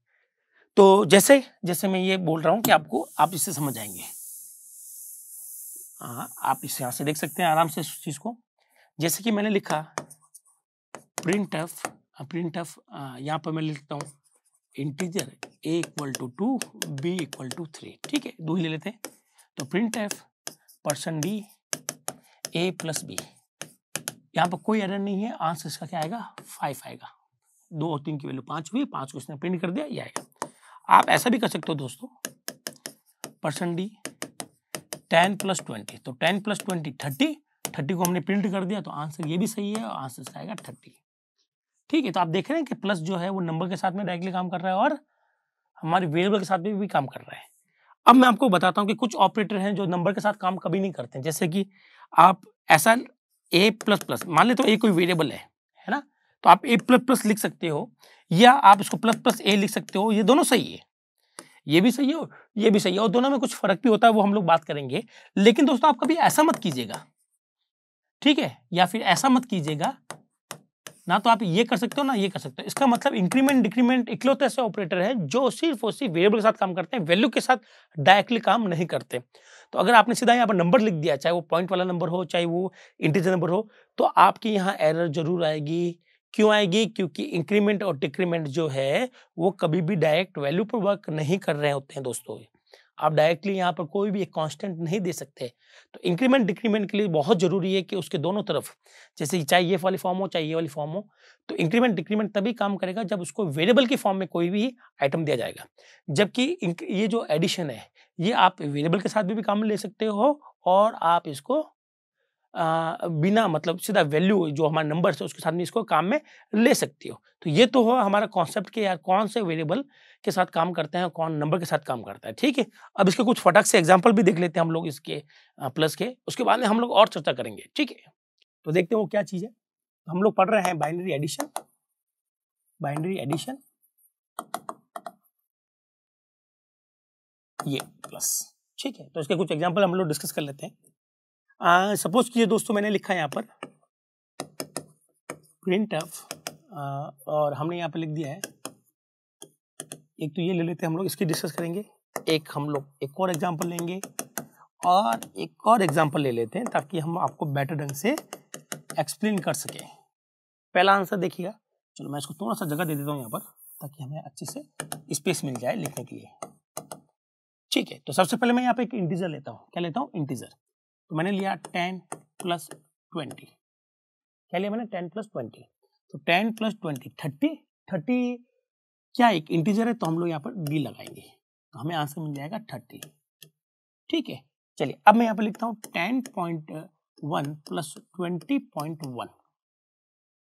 तो जैसे जैसे मैं ये बोल रहा हूँ कि आपको आप इससे समझ जाएंगे। आप इस यहाँ से देख सकते हैं आराम से इस चीज को। जैसे कि मैंने लिखा प्रिंट ऑफ यहाँ पर मैं लिखता हूँ integer a equal to 2 b equal to 3। ठीक है, दो ही ले लेते हैं। तो print f % d a plus b, यहाँ पर कोई एरर नहीं है, आंसर इसका क्या आएगा 5 आएगा। 2 और 3 की वैल्यू 5 हुई, 5 को इसने प्रिंट कर दिया, ये आएगा। आप ऐसा भी कर सकते हो दोस्तों, % d 10 + 20, तो 10 + 20 30, 30 को हमने प्रिंट कर दिया, तो आंसर ये भी सही है और आंसर इसका आएगा 30। ठीक है, तो आप देख रहे हैं कि प्लस जो है वो नंबर के साथ में डायरेक्टली काम कर रहा है और हमारे वेरिएबल के साथ में भी काम कर रहा है। अब मैं आपको बताता हूँ कि कुछ ऑपरेटर हैं जो नंबर के साथ काम कभी नहीं करते हैं। जैसे कि आप ऐसा a++ मान ले, तो a कोई वेरिएबल है ना, तो आप a++ लिख सकते हो या आप इसको ++a लिख सकते हो, ये दोनों सही है, ये भी सही है ये भी सही है, और दोनों में कुछ फर्क भी होता है, वो हम लोग बात करेंगे। लेकिन दोस्तों आप कभी ऐसा मत कीजिएगा, ठीक है, या फिर ऐसा मत कीजिएगा ना, तो आप ये कर सकते हो ना ये कर सकते हो। इसका मतलब इंक्रीमेंट डिक्रीमेंट इकलौते ऐसे ऑपरेटर हैं जो सिर्फ और सिर्फ वेरिएबल के साथ काम करते हैं, वैल्यू के साथ डायरेक्टली काम नहीं करते। तो अगर आपने सीधा यहाँ पर नंबर लिख दिया, चाहे वो पॉइंट वाला नंबर हो चाहे वो इंटीजर नंबर हो, तो आपकी यहाँ एरर जरूर आएगी। क्यों आएगी? क्योंकि इंक्रीमेंट और डिक्रीमेंट जो है वो कभी भी डायरेक्ट वैल्यू पर वर्क नहीं कर रहे होते हैं दोस्तों। आप डायरेक्टली यहाँ पर कोई भी एक कांस्टेंट नहीं दे सकते। तो इंक्रीमेंट डिक्रीमेंट के लिए बहुत जरूरी है कि उसके दोनों तरफ, जैसे चाहे ये वाली फॉर्म हो चाहे ये वाली फॉर्म हो, तो इंक्रीमेंट डिक्रीमेंट तभी काम करेगा जब उसको वेरिएबल की फॉर्म में कोई भी आइटम दिया जाएगा। जबकि ये जो एडिशन है ये आप वेरिएबल के साथ भी काम में ले सकते हो और आप इसको बिना मतलब सीधा वैल्यू जो हमारा नंबर है उसके साथ में इसको काम में ले सकती हो। तो ये तो हो हमारा कॉन्सेप्ट के यार कौन से वेरिएबल के साथ काम करते हैं, कौन नंबर के साथ काम करता है। ठीक है, अब इसके कुछ फटाक से एग्जांपल भी देख लेते हैं हम लोग इसके प्लस के, उसके बाद में हम लोग और चर्चा करेंगे। ठीक है, तो देखते हैं वो क्या चीज है। हम लोग पढ़ रहे हैं बाइनरी एडिशन ये प्लस। ठीक है, तो इसके कुछ एग्जांपल हम लोग डिस्कस कर लेते हैं। सपोज कीजिए दोस्तों मैंने लिखा है यहाँ पर प्रिंट ऑफ और हमने यहाँ पर लिख दिया है, एक तो ये ले लेते हैं हम लोग, इसकी डिस्कस करेंगे। एक हम लोग एक और एग्जांपल लेंगे और एक और एग्जांपल ले लेते हैं ताकि हम आपको बेटर ढंग से एक्सप्लेन कर सकें। पहला आंसर देखिएगा, चलो मैं इसको थोड़ा सा जगह दे देता हूँ यहाँ पर ताकि हमें अच्छे से स्पेस मिल जाए लिखने के लिए। ठीक है, तो सबसे पहले मैं यहाँ पे एक इंटीजर लेता हूँ। क्या लेता हूँ? इंटीजर। तो मैंने लिया 10 + 20। क्या लिया मैंने? 10 + 20। तो 10 + 20 30 क्या एक इंटीजर है, तो हम लोग यहाँ पर b लगाएंगे तो हमें आंसर मिल जाएगा 30। ठीक है, चलिए अब मैं यहाँ पर लिखता हूँ 10.1 + 20.1।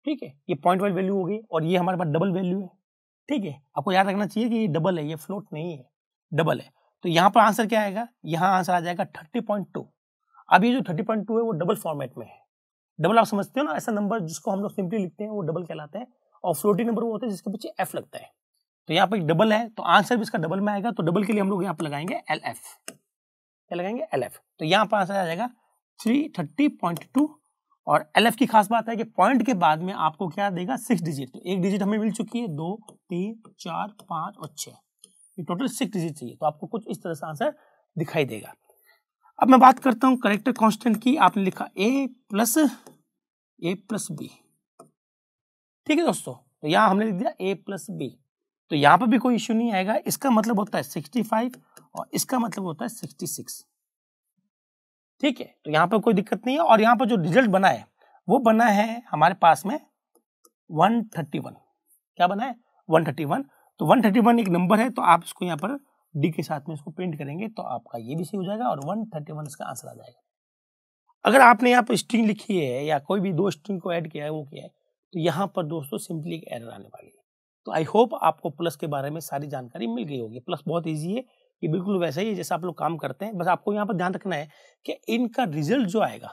ठीक है, ये पॉइंट वाली वैल्यू हो गई और ये हमारे पास डबल वैल्यू है। ठीक है, आपको याद रखना चाहिए कि ये डबल है, ये फ्लोट नहीं है, डबल है। तो यहाँ पर आंसर क्या आएगा? यहाँ आंसर आ जाएगा 30.2। अब ये जो 30.2 है वो डबल फॉर्मेट में है। डबल आप समझते हो ना, ऐसा नंबर जिसको हम लोग सिंपली लिखते हैं वो डबल कहलाता है, और फ्लोटिंग नंबर वो होता है जिसके पीछे f लगता है। तो यहाँ पर डबल है तो आंसर भी इसका डबल में आएगा, तो डबल के लिए हम लोग यहाँ पर लगाएंगे LF। क्या लगाएंगे? LF। तो यहाँ पर आंसर आ जाएगा 330.2। और LF की खास बात है कि पॉइंट के बाद में आपको क्या देगा? 6 डिजिट। तो एक डिजिट हमें मिल चुकी है, 2 3 4 5 और 6, ये टोटल 6 डिजिट चाहिए। तो आपको कुछ इस तरह से आंसर दिखाई देगा। अब मैं बात करता हूं करेक्टर कांस्टेंट की। आपने लिखा a + b। ठीक है दोस्तों, तो यहां हमने लिख दिया a + b, तो यहां पर भी कोई इश्यू नहीं आएगा। इसका मतलब होता है 65 और इसका मतलब होता है 66। ठीक है, तो यहां पर कोई दिक्कत नहीं है। और यहां पर जो रिजल्ट बना है वो बना है हमारे पास में 131। क्या बना है? 131। तो 131 एक नंबर है, तो आप इसको यहाँ पर डी के साथ में इसको प्रिंट करेंगे तो आपका ये भी सही हो जाएगा और 131 इसका आंसर आ जाएगा। अगर आपने यहाँ पर स्ट्रिंग लिखी है या कोई भी 2 स्ट्रिंग को ऐड किया है वो किया है, तो यहाँ पर दोस्तों सिंपली एक एरर आने वाली है। तो आई होप आपको प्लस के बारे में सारी जानकारी मिल गई होगी। प्लस बहुत ईजी है, ये बिल्कुल वैसा ही है जैसा आप लोग काम करते हैं। बस आपको यहाँ पर ध्यान रखना है कि इनका रिजल्ट जो आएगा,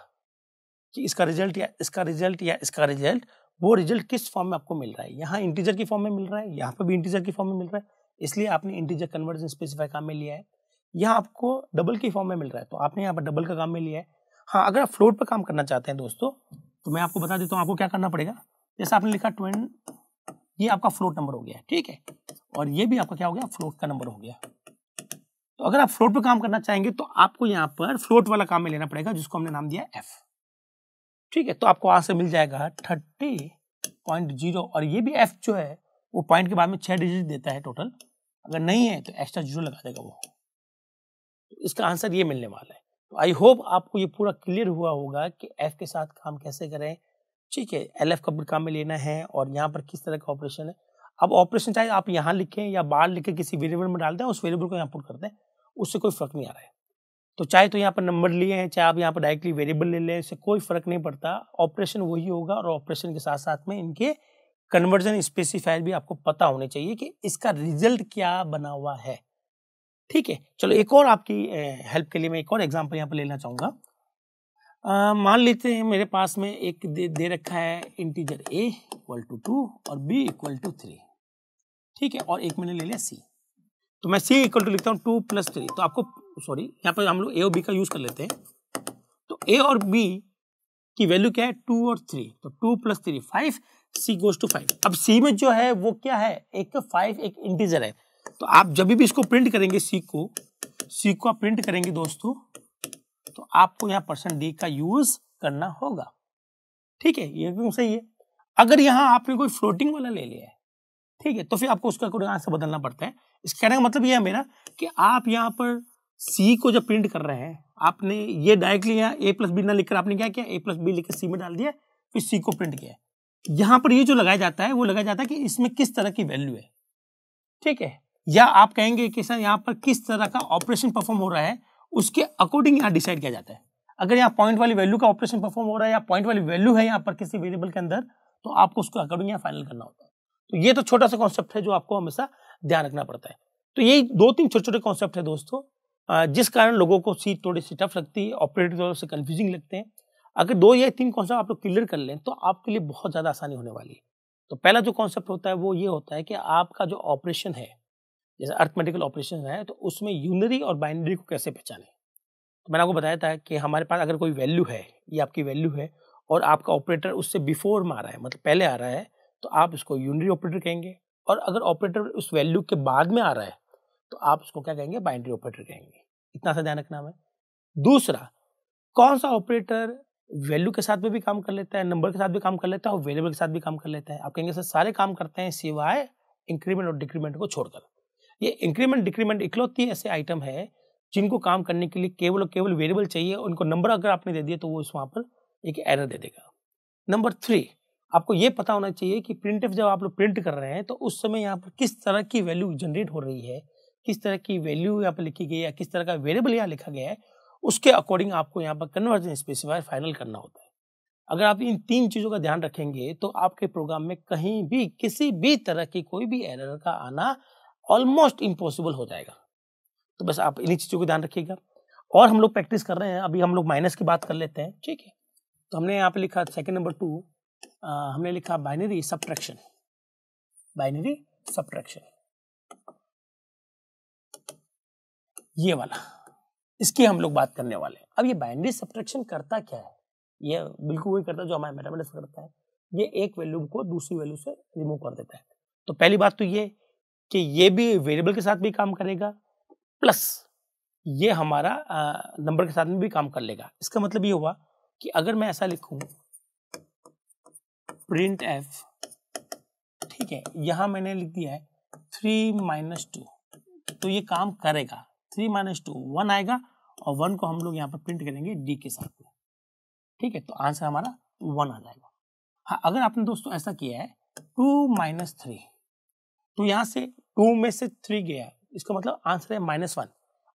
कि इसका रिजल्ट या इसका रिजल्ट या इसका रिजल्ट, वो रिजल्ट किस फॉर्म में आपको मिल रहा है। यहाँ इंटीजर की फॉर्म में मिल रहा है, यहाँ पर भी इंटीजर की फॉर्म में मिल रहा है, इसलिए आपने इंटीजर कन्वर्जन स्पेसिफाई काम में लिया है। यहाँ आपको डबल की फॉर्म में मिल रहा है, तो आपने यहाँ पर डबल का काम में लिया है। हाँ, अगर आप फ्लोट पर काम करना चाहते हैं दोस्तों, तो मैं आपको बता देता हूँ आपको क्या करना पड़ेगा। जैसे आपने लिखा 20, ये आपका फ्लोट नंबर हो गया है। ठीक है, और ये भी आपका क्या हो गया, फ्लोट का नंबर हो गया। तो अगर आप फ्लोट पे काम करना चाहेंगे तो आपको यहाँ पर फ्लोट वाला काम में लेना पड़ेगा, जिसको हमने नाम दिया f। ठीक है, तो आपको आंसर मिल जाएगा 30.0, और ये भी f जो है वो पॉइंट के बाद में 6 डिजिट देता है टोटल, अगर नहीं है तो एक्स्ट्रा 0 लगा देगा वो। तो इसका आंसर ये मिलने वाला है। तो आई होप आपको ये पूरा क्लियर हुआ होगा कि f के साथ काम कैसे करें। ठीक है, LF कब काम में लेना है और यहाँ पर किस तरह का ऑपरेशन है। अब ऑपरेशन चाहे आप यहाँ लिखें या बाहर लिखें, किसी वेरिएबल में डाल दें, उस वेरिएबल को यहाँ पुट कर दें, उससे कोई फर्क नहीं आ रहा है। तो चाहे तो यहाँ पर नंबर लिए हैं, चाहे आप यहाँ पर डायरेक्टली वेरिएबल ले लें, इससे कोई फर्क नहीं पड़ता, ऑपरेशन वही होगा। और ऑपरेशन के साथ साथ में इनके कन्वर्जन स्पेसिफायर भी आपको पता होने चाहिए कि इसका रिजल्ट क्या बना हुआ है। ठीक है, चलो एक और आपकी हेल्प के लिए मैं एक और एग्जाम्पल यहाँ पर लेना चाहूँगा। मान लेते हैं मेरे पास में एक दे रखा है इंटीजर a इक्वल टू 2 और b इक्वल टू 3। ठीक है, और एक मैंने ले लिया c, तो मैं c इक्वल टू लिखता हूँ 2 + 3। तो आपको सॉरी, यहाँ पर हम लोग a और b का यूज कर लेते हैं। तो a और b की वैल्यू क्या है, 2 और 3, तो 2 + 3 5, c गोज टू 5। अब c में जो है वो क्या है, एक 5 एक इंटीजर है। तो आप जब भी इसको प्रिंट करेंगे, c को आप प्रिंट करेंगे दोस्तों, तो आपको यहाँ %d का यूज करना होगा। ठीक है, ये एकदम सही है। अगर यहाँ आपने कोई फ्लोटिंग वाला ले लिया है, ठीक है, तो फिर आपको उसका कोई आंसर बदलना पड़ता है। इस कहने का मतलब ये है मेरा कि आप यहाँ पर c को जब प्रिंट कर रहे हैं, आपने ये डायरेक्टली यहाँ a + b ना लिखकर आपने क्या किया, a + b लिखकर c में डाल दिया, फिर c को प्रिंट किया। यहाँ पर ये जो लगाया जाता है वो लगाया जाता है कि इसमें किस तरह की वैल्यू है। ठीक है, या आप कहेंगे कि सर यहाँ पर किस तरह का ऑपरेशन परफॉर्म हो रहा है, उसके अकॉर्डिंग यहाँ डिसाइड किया जाता है। अगर यहाँ पॉइंट वाली वैल्यू का ऑपरेशन परफॉर्म हो रहा है या पॉइंट वाली वैल्यू है यहाँ पर किसी वेरिएबल के अंदर, तो आपको उसको अकॉर्डिंग यहाँ फाइनल करना होता है। तो ये तो छोटा सा कॉन्सेप्ट है जो आपको हमेशा ध्यान रखना पड़ता है। तो यही 2-3 छोटे-छोटे कॉन्सेप्ट है दोस्तों, जिस कारण लोगों को सी थोड़ी सी टफ लगती है, ऑपरेटर थोड़े से कंफ्यूजिंग लगते हैं। अगर 2 या 3 कॉन्सेप्ट आप लोग क्लियर कर लें तो आपके लिए बहुत ज्यादा आसानी होने वाली है। तो पहला जो कॉन्सेप्ट होता है वो ये होता है कि आपका जो ऑपरेशन है, जैसे अर्थमेटिकल ऑपरेशन है, तो उसमें यूनरी और बाइनरी को कैसे पहचानें। तो मैंने आपको बताया था कि हमारे पास अगर कोई वैल्यू है, ये आपकी वैल्यू है और आपका ऑपरेटर उससे बिफोर में आ रहा है, मतलब पहले आ रहा है, तो आप इसको यूनरी ऑपरेटर कहेंगे। और अगर ऑपरेटर उस वैल्यू के बाद में आ रहा है तो आप उसको क्या कहेंगे, बाइनरी ऑपरेटर कहेंगे। इतना सा ध्यान रखना है। दूसरा, कौन सा ऑपरेटर वैल्यू के साथ में भी काम कर लेता है, नंबर के साथ भी काम कर लेता है और वेरिएबल के साथ भी काम कर लेता है। आप कहेंगे सर सारे काम करते हैं सिवाय इंक्रीमेंट और डिक्रीमेंट को छोड़कर। ये इंक्रीमेंट डिक्रीमेंट इकलौती ऐसे आइटम है जिनको काम करने के लिए केवल और केवल वेरिएबल चाहिए। उनको नंबर अगर आपने दे दिया तो वो इस वहां पर एक एरर दे देगा। नंबर 3, आपको ये पता होना चाहिए कि प्रिंटफ जब आप लोग प्रिंट कर रहे हैं तो उस समय यहाँ पर किस तरह की वैल्यू जनरेट हो रही है, किस तरह की वैल्यू यहाँ पर लिखी गई है, किस तरह का वेरिएबल यहाँ लिखा गया है, उसके अकॉर्डिंग आपको यहाँ पर कन्वर्जन स्पेसिफायर फाइनल करना होता है। अगर आप इन 3 चीजों का ध्यान रखेंगे तो आपके प्रोग्राम में कहीं भी किसी भी तरह की कोई भी एरर का आना ऑलमोस्ट इम्पॉसिबल हो जाएगा। तो बस आप इन्हीं चीजों को ध्यान रखिएगा। और हम लोग प्रैक्टिस कर रहे हैं, अभी हम लोग माइनस की बात कर लेते हैं। ठीक है, तो हमने यहाँ पे लिखा सेकंड नंबर 2, हमने लिखा बाइनरी सब्ट्रैक्शन। बाइनरी सब्ट्रैक्शन ये वाला, इसकी हम लोग बात करने वाले हैं। अब ये बाइनरी सब्ट्रैक्शन करता क्या है, ये बिल्कुल वही करता है जो हमारा मैथमेटिक्स करता है। ये एक वैल्यू को दूसरी वैल्यू से रिमूव कर देता है। तो पहली बात तो ये कि ये भी वेरिएबल के साथ भी काम करेगा, प्लस ये हमारा नंबर के साथ में भी काम कर लेगा। इसका मतलब ये हुआ कि अगर मैं ऐसा लिखूं प्रिंट एफ, ठीक है, यहां मैंने लिख दिया है 3 - 2, तो ये काम करेगा। 3 - 2 1 आएगा और 1 को हम लोग यहाँ पर प्रिंट करेंगे डी के साथ में। ठीक है, तो आंसर हमारा 1 आ जाएगा। हाँ, अगर आपने दोस्तों ऐसा किया है 2 - 3, तो यहाँ से 2 में से 3 गया, इसका मतलब आंसर है -1।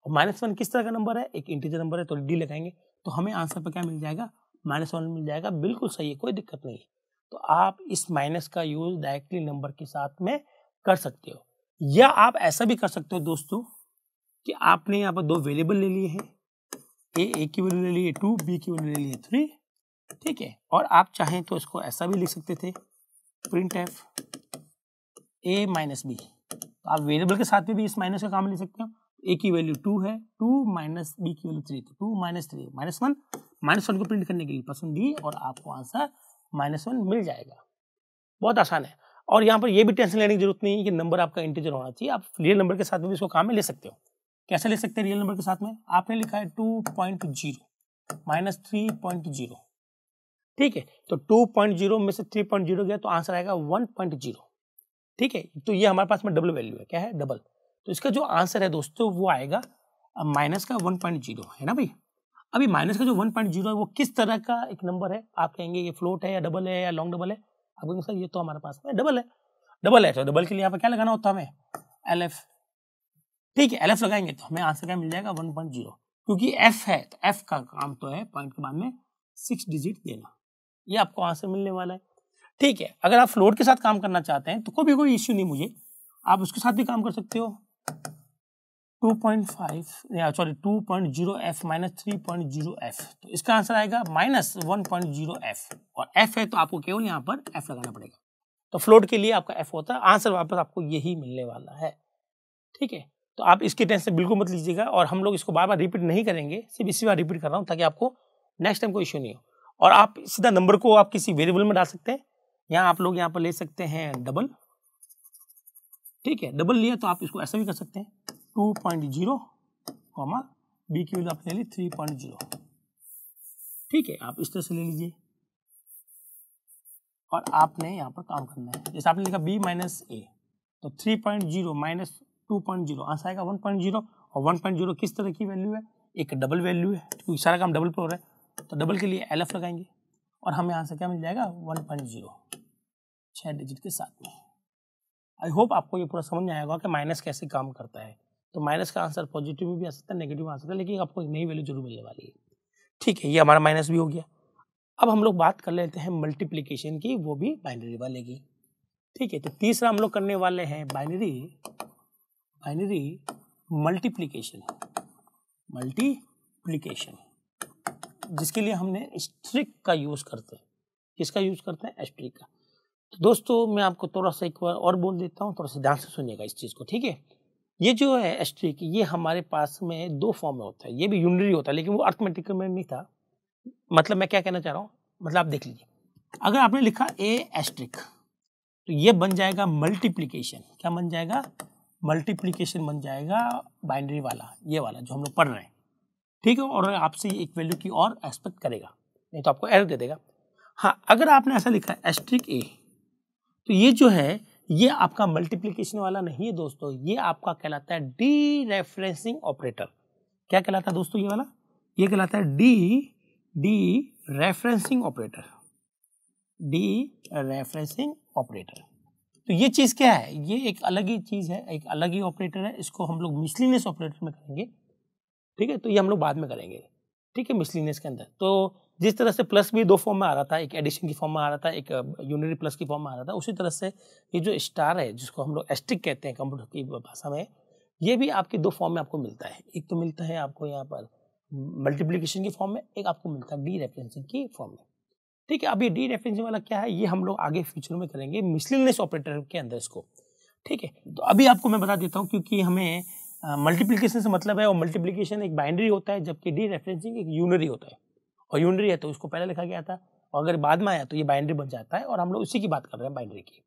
और -1 किस तरह का नंबर है, एक इंटीजर नंबर है, तो डी लगाएंगे तो हमें आंसर पर क्या मिल जाएगा, -1 मिल जाएगा। बिल्कुल सही है, कोई दिक्कत नहीं है। तो आप इस माइनस का यूज डायरेक्टली नंबर के साथ में कर सकते हो, या आप ऐसा भी कर सकते हो दोस्तों कि आपने यहाँ पर 2 वेरिएबल ले लिए हैं, ए की वैल्यू ले लिए 2, बी की वैल्यू ले लिए 3। ठीक है, और आप चाहें तो इसको ऐसा भी लिख सकते थे, प्रिंट एफ a - b। तो आप वेरिएबल के साथ में भी इस माइनस का काम ले सकते हो। a की वैल्यू 2 है, 2 - b की वैल्यू 3, तो 2 - 3 -1 को प्रिंट करने के लिए %d और आपको आंसर -1 मिल जाएगा। बहुत आसान है। और यहाँ पर ये भी टेंशन लेने की जरूरत नहीं है कि नंबर आपका इंटीजर होना चाहिए, आप रियल नंबर के साथ में भी इसको काम में ले सकते हो। कैसे ले सकते हैं रियल नंबर के साथ में? आपने लिखा है 2.0 माइनस 3.0, ठीक है, तो 2.0 में से 3.0 गया तो आंसर आएगा 1.0, ठीक है। तो ये हमारे पास में डबल वैल्यू है, क्या है? डबल। तो इसका जो आंसर है दोस्तों वो आएगा माइनस का 1.0, है ना भाई। अभी माइनस का जो 1.0 है वो किस तरह का एक नंबर है? आप कहेंगे ये फ्लोट है या डबल है या लॉन्ग डबल है? आप कहेंगे सर ये तो हमारे पास में डबल है। डबल है तो डबल के लिए यहाँ पर क्या लगाना होता है हमें? LF, ठीक है, LF लगाएंगे तो हमें आंसर क्या मिल जाएगा? 1.0, क्योंकि F है तो F का काम तो है पॉइंट के बाद में 6 डिजिट देना, ये आपको आंसर मिलने वाला है, ठीक है। अगर आप फ्लोट के साथ काम करना चाहते हैं तो कोई इश्यू नहीं मुझे, आप उसके साथ भी काम कर सकते हो। 2.0f माइनस 3.0f, तो इसका आंसर आएगा माइनस 1.0f, और f है तो आपको केवल यहाँ पर f लगाना पड़ेगा। तो फ्लोट के लिए आपका f होता है, आंसर वापस आपको यही मिलने वाला है, ठीक है। तो आप इसकी टेंशन बिल्कुल मत लीजिएगा, और हम लोग इसको बार बार रिपीट नहीं करेंगे, सिर्फ इसी बार रिपीट कर रहा हूँ ताकि आपको नेक्स्ट टाइम कोई इश्यू नहीं हो। और आप सीधा नंबर को आप किसी वेरिएबल में डाल सकते हैं, यहाँ आप लोग यहाँ पर ले सकते हैं डबल, ठीक है, डबल लिया तो आप इसको ऐसा भी कर सकते हैं 2.0 कॉमा बी की वैल्यू आपने ले ली 3.0, ठीक है, आप इस तरह से ले लीजिए और आपने यहाँ पर काम करना है। जैसे आपने लिखा b माइनस ए, तो 3.0 माइनस 2.0 आंसर आएगा 1.0, और 1.0 किस तरह की वैल्यू है? एक डबल वैल्यू है, क्योंकि सारा काम डबल पे हो रहा है, तो डबल के लिए LF लगाएंगे और हमें आंसर क्या मिल जाएगा? 1.0, 6 डिजिट के साथ में। आई होप आपको ये पूरा समझ में आएगा कि माइनस कैसे काम करता है। तो माइनस का आंसर पॉजिटिव में भी आ सकता है, नेगेटिव में आ सकता है, लेकिन आपको एक नई वैल्यू जरूर मिलने वाली है, ठीक है। ये हमारा माइनस भी हो गया। अब हम लोग बात कर लेते हैं मल्टीप्लीकेशन की, वो भी बाइनरी वाले की, ठीक है। तो तीसरा हम लोग करने वाले हैं बाइनरी मल्टीप्लीकेशन, जिसके लिए हमने स्ट्रिक का यूज करते हैं। किसका यूज करते हैं? एस्ट्रिक का। तो दोस्तों मैं आपको थोड़ा सा एक बार और बोल देता हूँ, थोड़ा सा ध्यान से सुनिएगा इस चीज को, ठीक है। ये जो है एस्ट्रिक, ये हमारे पास में 2 फॉर्म में होता है, ये भी यूनिटरी होता है, लेकिन वो अर्थमेटिक में नहीं था। मतलब मैं क्या कहना चाह रहा हूँ, मतलब आप देख लीजिए, अगर आपने लिखा ए एस्ट्रिक तो ये बन जाएगा मल्टीप्लीकेशन। क्या बन जाएगा? मल्टीप्लीकेशन बन जाएगा बाइनरी वाला, ये वाला जो हम लोग पढ़ रहे हैं, ठीक है। और आपसे एक वैल्यू की और एक्सपेक्ट करेगा, नहीं तो आपको एरर दे देगा। हाँ, अगर आपने ऐसा लिखा है एस्ट्रिक ए, तो ये जो है ये आपका मल्टीप्लीकेशन वाला नहीं है दोस्तों, ये आपका कहलाता है डी रेफरेंसिंग ऑपरेटर। क्या कहलाता है दोस्तों ये वाला? ये कहलाता है डी रेफरेंसिंग ऑपरेटर, तो ये चीज क्या है? ये एक अलग ही चीज है, एक अलग ही ऑपरेटर है, इसको हम लोग मिसलिनियस ऑपरेटर में करेंगे, ठीक है। तो ये हम लोग बाद में करेंगे, ठीक है, मिसलिनियस के अंदर। तो जिस तरह से प्लस भी 2 फॉर्म में आ रहा था, एक एडिशन की फॉर्म में आ रहा था, एक यूनिटरी प्लस की फॉर्म में आ रहा था, उसी तरह से ये जो स्टार है जिसको हम लोग एस्ट्रिक कहते हैं कंप्यूटर की भाषा में, ये भी आपके 2 फॉर्म में आपको मिलता है। एक तो मिलता है आपको यहाँ पर मल्टीप्लीकेशन की फॉर्म में, एक आपको मिलता है डी रेफरेंसिंग की फॉर्म में, ठीक है। अब ये डी रेफरेंसिंग वाला क्या है, ये हम लोग आगे फ्यूचर में करेंगे मिसलिनियस ऑपरेटर के अंदर इसको, ठीक है। तो अभी आपको मैं बता देता हूँ, क्योंकि हमें मल्टीप्लीकेशन से मतलब है, और मल्टीप्लीकेशन एक बाइनरी होता है, जबकि डी रेफरेंसिंग एक यूनरी होता है, और यूनरी है तो उसको पहले लिखा गया था, और अगर बाद में आया तो ये बाइनरी बन जाता है, और हम लोग उसी की बात कर रहे हैं, बाइनरी की,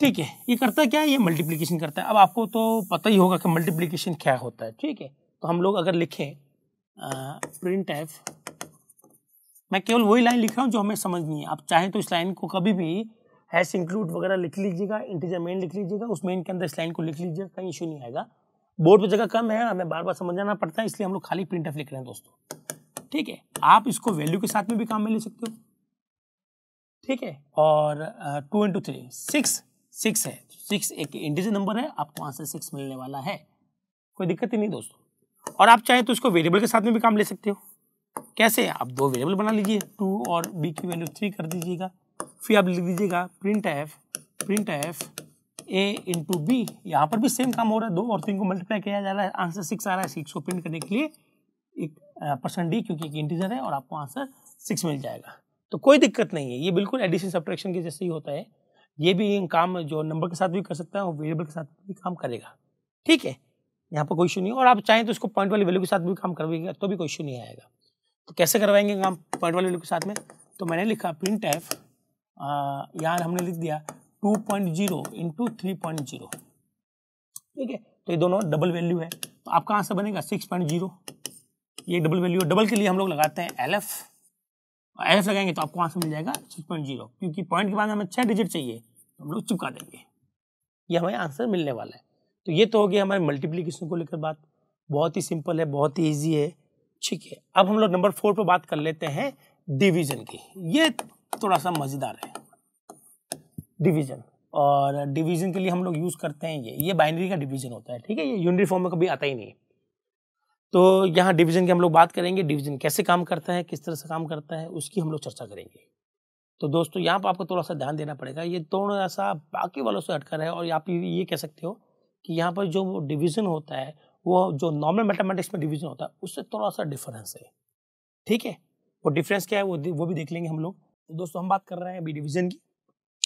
ठीक है। ये करता क्या है? ये मल्टीप्लीकेशन करता है। अब आपको तो पता ही होगा कि मल्टीप्लीकेशन क्या होता है, ठीक है। तो हम लोग अगर लिखें प्रिंट एफ, मैं केवल वही लाइन लिख रहा हूँ जो हमें समझनी है, आप चाहें तो इस लाइन को कभी भी हैश इंक्लूड वगैरह लिख लीजिएगा, इंटीजर मेन लिख लीजिएगा, उस मेन के अंदर इस लाइन को लिख लीजिएगा, कहीं इशू नहीं आएगा। बोर्ड पे जगह कम है, हमें बार बार समझाना पड़ता है, इसलिए हम लोग खाली प्रिंट एफ लिख रहे हैं दोस्तों, ठीक है। आप इसको वैल्यू के साथ में भी काम में ले सकते हो, ठीक है। और 2 into 3 6 है, 6 एक इंटीजर नंबर है, आपको आंसर 6 मिलने वाला है, कोई दिक्कत ही नहीं दोस्तों। और आप चाहें तो इसको वेरिएबल के साथ में भी काम ले सकते हो। कैसे? आप 2 वेरिएबल बना लीजिए, 2 और b की वैल्यू 3 कर दीजिएगा, फिर आप लिख दीजिएगा print f a into B. यहाँ पर भी सेम काम हो रहा है, 2 और 3 को मल्टीप्लाई किया जा रहा है, आंसर 6 आ रहा है। 6 को प्रिंट करने के लिए एक %d, क्योंकि एक इंटीजर है, और आपको आंसर 6 मिल जाएगा, तो कोई दिक्कत नहीं है। ये बिल्कुल एडिशन सब्ट्रैक्शन के जैसे ही होता है, ये भी काम जो नंबर के साथ भी कर सकता है और वेरिएबल के साथ भी काम करेगा, ठीक है। यहाँ पर कोई इशू नहीं, और आप चाहें तो इसको पॉइंट वाली वैल्यू के साथ भी काम करवाइएगा तो भी कोई इशू नहीं आएगा। तो कैसे करवाएंगे काम पॉइंट वाली वैल्यू के साथ में? तो मैंने लिखा प्रिंट एफ, यहाँ हमने लिख दिया 2.0 इंटू 3.0, ठीक है। तो ये दोनों डबल वैल्यू है, तो आपका आंसर बनेगा 6.0। ये डबल वैल्यू, डबल के लिए हम लोग लगाते हैं LF, LF लगाएंगे तो आपको आंसर मिल जाएगा 6.0, क्योंकि पॉइंट के बाद हमें 6 डिजिट चाहिए तो हम लोग चिपका देंगे, ये हमें आंसर मिलने वाला है। तो ये तो हो गया हमारे मल्टीप्लिकेशन को लेकर बात, बहुत ही सिंपल है, बहुत ही ईजी है, ठीक है। अब हम लोग नंबर 4 पर बात कर लेते हैं डिवीजन की। ये थोड़ा सा मजेदार है डिवीजन, और डिवीजन के लिए हम लोग यूज करते हैं ये बाइनरी का डिवीजन होता है, ठीक है। ये यूनिटी फॉर्म में कभी आता ही नहीं। तो यहाँ डिवीजन की हम लोग बात करेंगे, डिवीजन कैसे काम करता है, किस तरह से काम करता है, उसकी हम लोग चर्चा करेंगे। तो दोस्तों यहाँ पर आपको थोड़ा सा ध्यान देना पड़ेगा, ये थोड़ा सा बाकी वालों से हटकर है, और आप ये कह सकते हो कि यहाँ पर जो डिवीजन होता है वो जो नॉर्मल मैथमेटिक्स में डिवीजन होता है उससे थोड़ा सा डिफरेंस है, ठीक है। वो डिफरेंस क्या है वो भी देख लेंगे हम लोग। तो दोस्तों हम बात कर रहे हैं अभी डिवीजन की,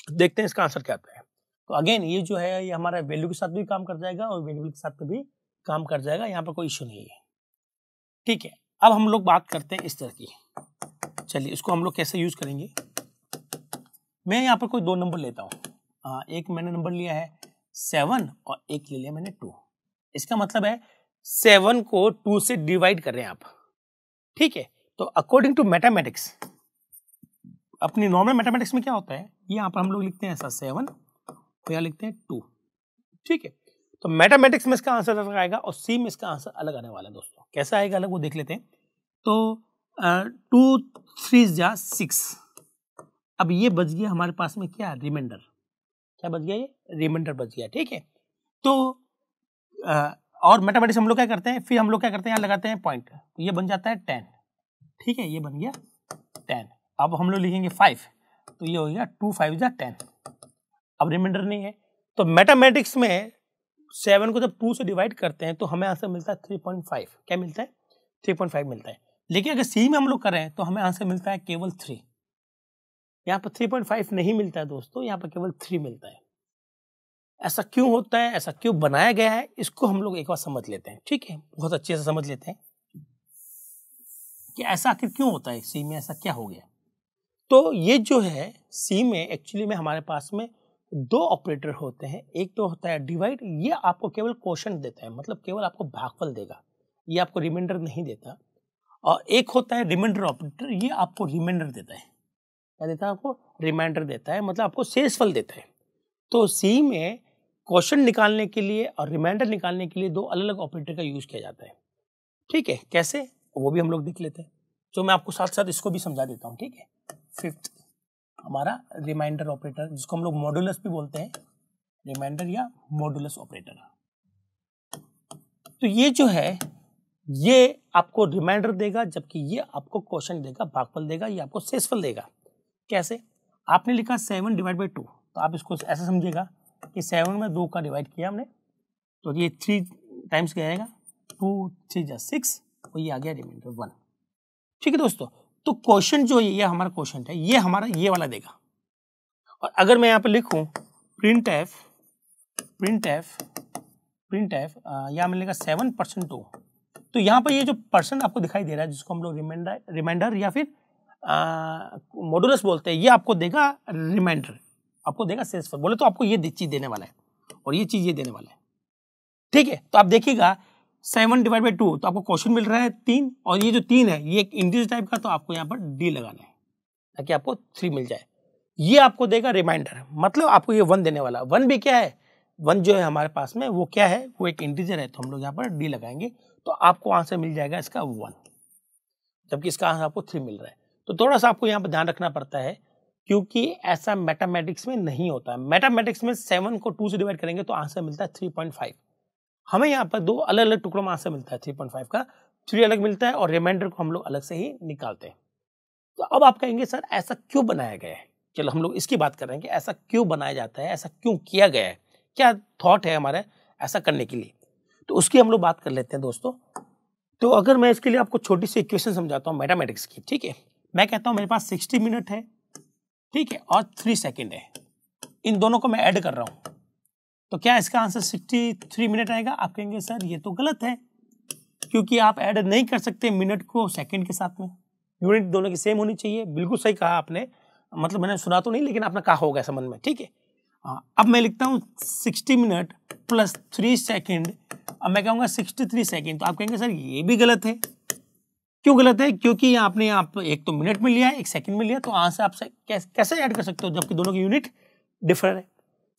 देखते हैं इसका आंसर क्या आता है। तो अगेन ये जो है ये हमारा वैल्यू के साथ भी काम कर जाएगा और वेरिएबल के साथ भी काम कर जाएगा, यहाँ पर कोई इश्यू नहीं है, ठीक है। अब हम लोग बात करते हैं इस तरह की, चलिए इसको हम लोग कैसे यूज करेंगे। मैं यहाँ पर कोई 2 नंबर लेता हूँ, एक मैंने नंबर लिया है 7 और एक ले लिया मैंने 2। इसका मतलब है 7 को 2 से डिवाइड कर रहे हैं आप, ठीक है। तो अकॉर्डिंग टू मैथमेटिक्स, अपनी नॉर्मल मैथमेटिक्स में क्या होता है, यहाँ पर हम लोग लिखते हैं ऐसा 7 और यहाँ लिखते हैं 2, ठीक है। तो मैथमेटिक्स में इसका आंसर अलग आएगा और सी में इसका आंसर अलग आने वाला है। दोस्तों कैसा आएगा अलग वो देख लेते हैं। तो 2 3 जा 6, अब ये बच गया हमारे पास में क्या, रिमाइंडर। क्या बच गया, ये रिमाइंडर बच गया, ठीक है। तो और मैथमेटिक्स हम लोग क्या करते हैं, फिर हम लोग क्या करते हैं, यहाँ लगाते हैं पॉइंट, तो ये बन जाता है 10, ठीक है, ये बन गया 10। अब हम लोग लिखेंगे 5, तो ये हो गया 2 5 जा 10। अब रिमाइंडर नहीं है, तो मैथमेटिक्स में 7 को जब 2 से डिवाइड करते हैं तो हमें आंसर मिलता है 3.5। क्या मिलता है, 3.5 मिलता है। लेकिन अगर सी में हम लोग करें तो हमें आंसर मिलता है केवल 3। यहाँ पर 3.5 नहीं मिलता है दोस्तों, यहाँ पर केवल 3 मिलता है। ऐसा क्यों होता है, ऐसा क्यों बनाया गया है, इसको हम लोग एक बार समझ लेते हैं, ठीक है। बहुत अच्छे से समझ लेते हैं कि ऐसा आखिर क्यों होता है, सी में ऐसा क्या हो गया। तो ये जो है सी में एक्चुअली में हमारे पास में 2 ऑपरेटर होते हैं। एक तो होता है डिवाइड, ये आपको केवल क्वोशंट देता है, मतलब केवल आपको भागफल देगा, ये आपको रिमाइंडर नहीं देता। और एक होता है रिमाइंडर ऑपरेटर, ये आपको रिमाइंडर देता है। क्या देता है, आपको रिमाइंडर देता है, मतलब आपको शेषफल देता है। तो सी में क्वोशंट निकालने के लिए और रिमाइंडर निकालने के लिए 2 अलग अलग ऑपरेटर का यूज किया जाता है, ठीक है। कैसे, वो भी हम लोग देख लेते हैं, जो मैं आपको साथ साथ इसको भी समझा देता हूँ, ठीक है। 5th हमारा रिमाइंडर ऑपरेटर, जिसको हम लोग मॉडुलस भी बोलते हैं, रिमाइंडर या मॉडुलस ऑपरेटर। तो ये जो है ये आपको रिमाइंडर देगा, जबकि ये आपको क्वोशंट देगा, भागफल देगा, ये आपको शेषफल देगा। कैसे, आपने लिखा 7 डिवाइड बाई 2, तो आप इसको ऐसा समझिएगा कि 7 में 2 का डिवाइड किया हमने, तो ये 3 टाइम्स क्या आएगा, 2 3 जा 6, और ये आ गया रिमाइंडर 1, ठीक है दोस्तों। तो क्वोशंट जो ये हमारा क्वोशंट है, ये हमारा ये वाला देगा। और अगर मैं यहाँ पे लिखूं प्रिंट एफ यहाँ मिलेगा 7% 2, तो यहाँ पर ये जो परसेंट आपको दिखाई दे रहा है, जिसको हम लोग रिमाइंडर या फिर मॉडुलस बोलते हैं, ये आपको देगा रिमाइंडर, आपको देगा शेषफल। बोले तो आपको ये चीज देने वाला है और ये चीज ये देने वाला है, ठीक है। तो आप देखिएगा 7 डिवाइड बाई 2, तो आपको क्वेश्चन मिल रहा है 3, और ये जो 3 है ये एक इंटीजर टाइप का, तो आपको यहाँ पर डी लगाना है ताकि आपको 3 मिल जाए। ये आपको देगा रिमाइंडर, मतलब आपको ये 1 देने वाला। 1 भी क्या है, 1 जो है हमारे पास में वो क्या है, वो एक इंटीजर है, तो हम लोग यहाँ पर डी लगाएंगे, तो आपको आंसर मिल जाएगा इसका 1, जबकि इसका आंसर आपको 3 मिल रहा है। तो थोड़ा सा आपको यहाँ पर ध्यान रखना पड़ता है, क्योंकि ऐसा मैथमेटिक्स में नहीं होता है। मैथमेटिक्स में 7 को 2 से डिवाइड करेंगे तो आंसर मिलता है 3.5। हमें यहाँ पर 2 अलग अलग टुकड़ों में आंसर मिलता है 3.5 का, 3 अलग मिलता है और रिमाइंडर को हम लोग अलग से ही निकालते हैं। तो अब आप कहेंगे सर ऐसा क्यों बनाया गया है, चलो हम लोग इसकी बात कर रहे हैं कि ऐसा क्यों बनाया जाता है, ऐसा क्यों किया गया है, क्या थॉट है हमारा ऐसा करने के लिए, तो उसकी हम लोग बात कर लेते हैं दोस्तों। तो अगर मैं इसके लिए आपको छोटी सी इक्वेशन समझाता हूँ मैथमेटिक्स की, ठीक है। मैं कहता हूँ मेरे पास 60 मिनट है, ठीक है, और 3 सेकेंड है, इन दोनों को मैं ऐड कर रहा हूँ, तो क्या इसका आंसर 63 मिनट आएगा। आप कहेंगे सर ये तो गलत है, क्योंकि आप ऐड नहीं कर सकते मिनट को सेकंड के साथ में, यूनिट दोनों की सेम होनी चाहिए। बिल्कुल सही कहा आपने, मतलब मैंने सुना तो नहीं लेकिन आपने कहा होगा ऐसा मन में, ठीक है। अब मैं लिखता हूँ 60 मिनट प्लस 3 सेकेंड, अब मैं कहूँगा 63 सेकेंड। तो आप कहेंगे सर ये भी गलत है। क्यों गलत है? क्योंकि आपने एक तो मिनट में लिया है, एक सेकंड में लिया, तो आंसर आप कैसे ऐड कर सकते हो जबकि दोनों की यूनिट डिफर है।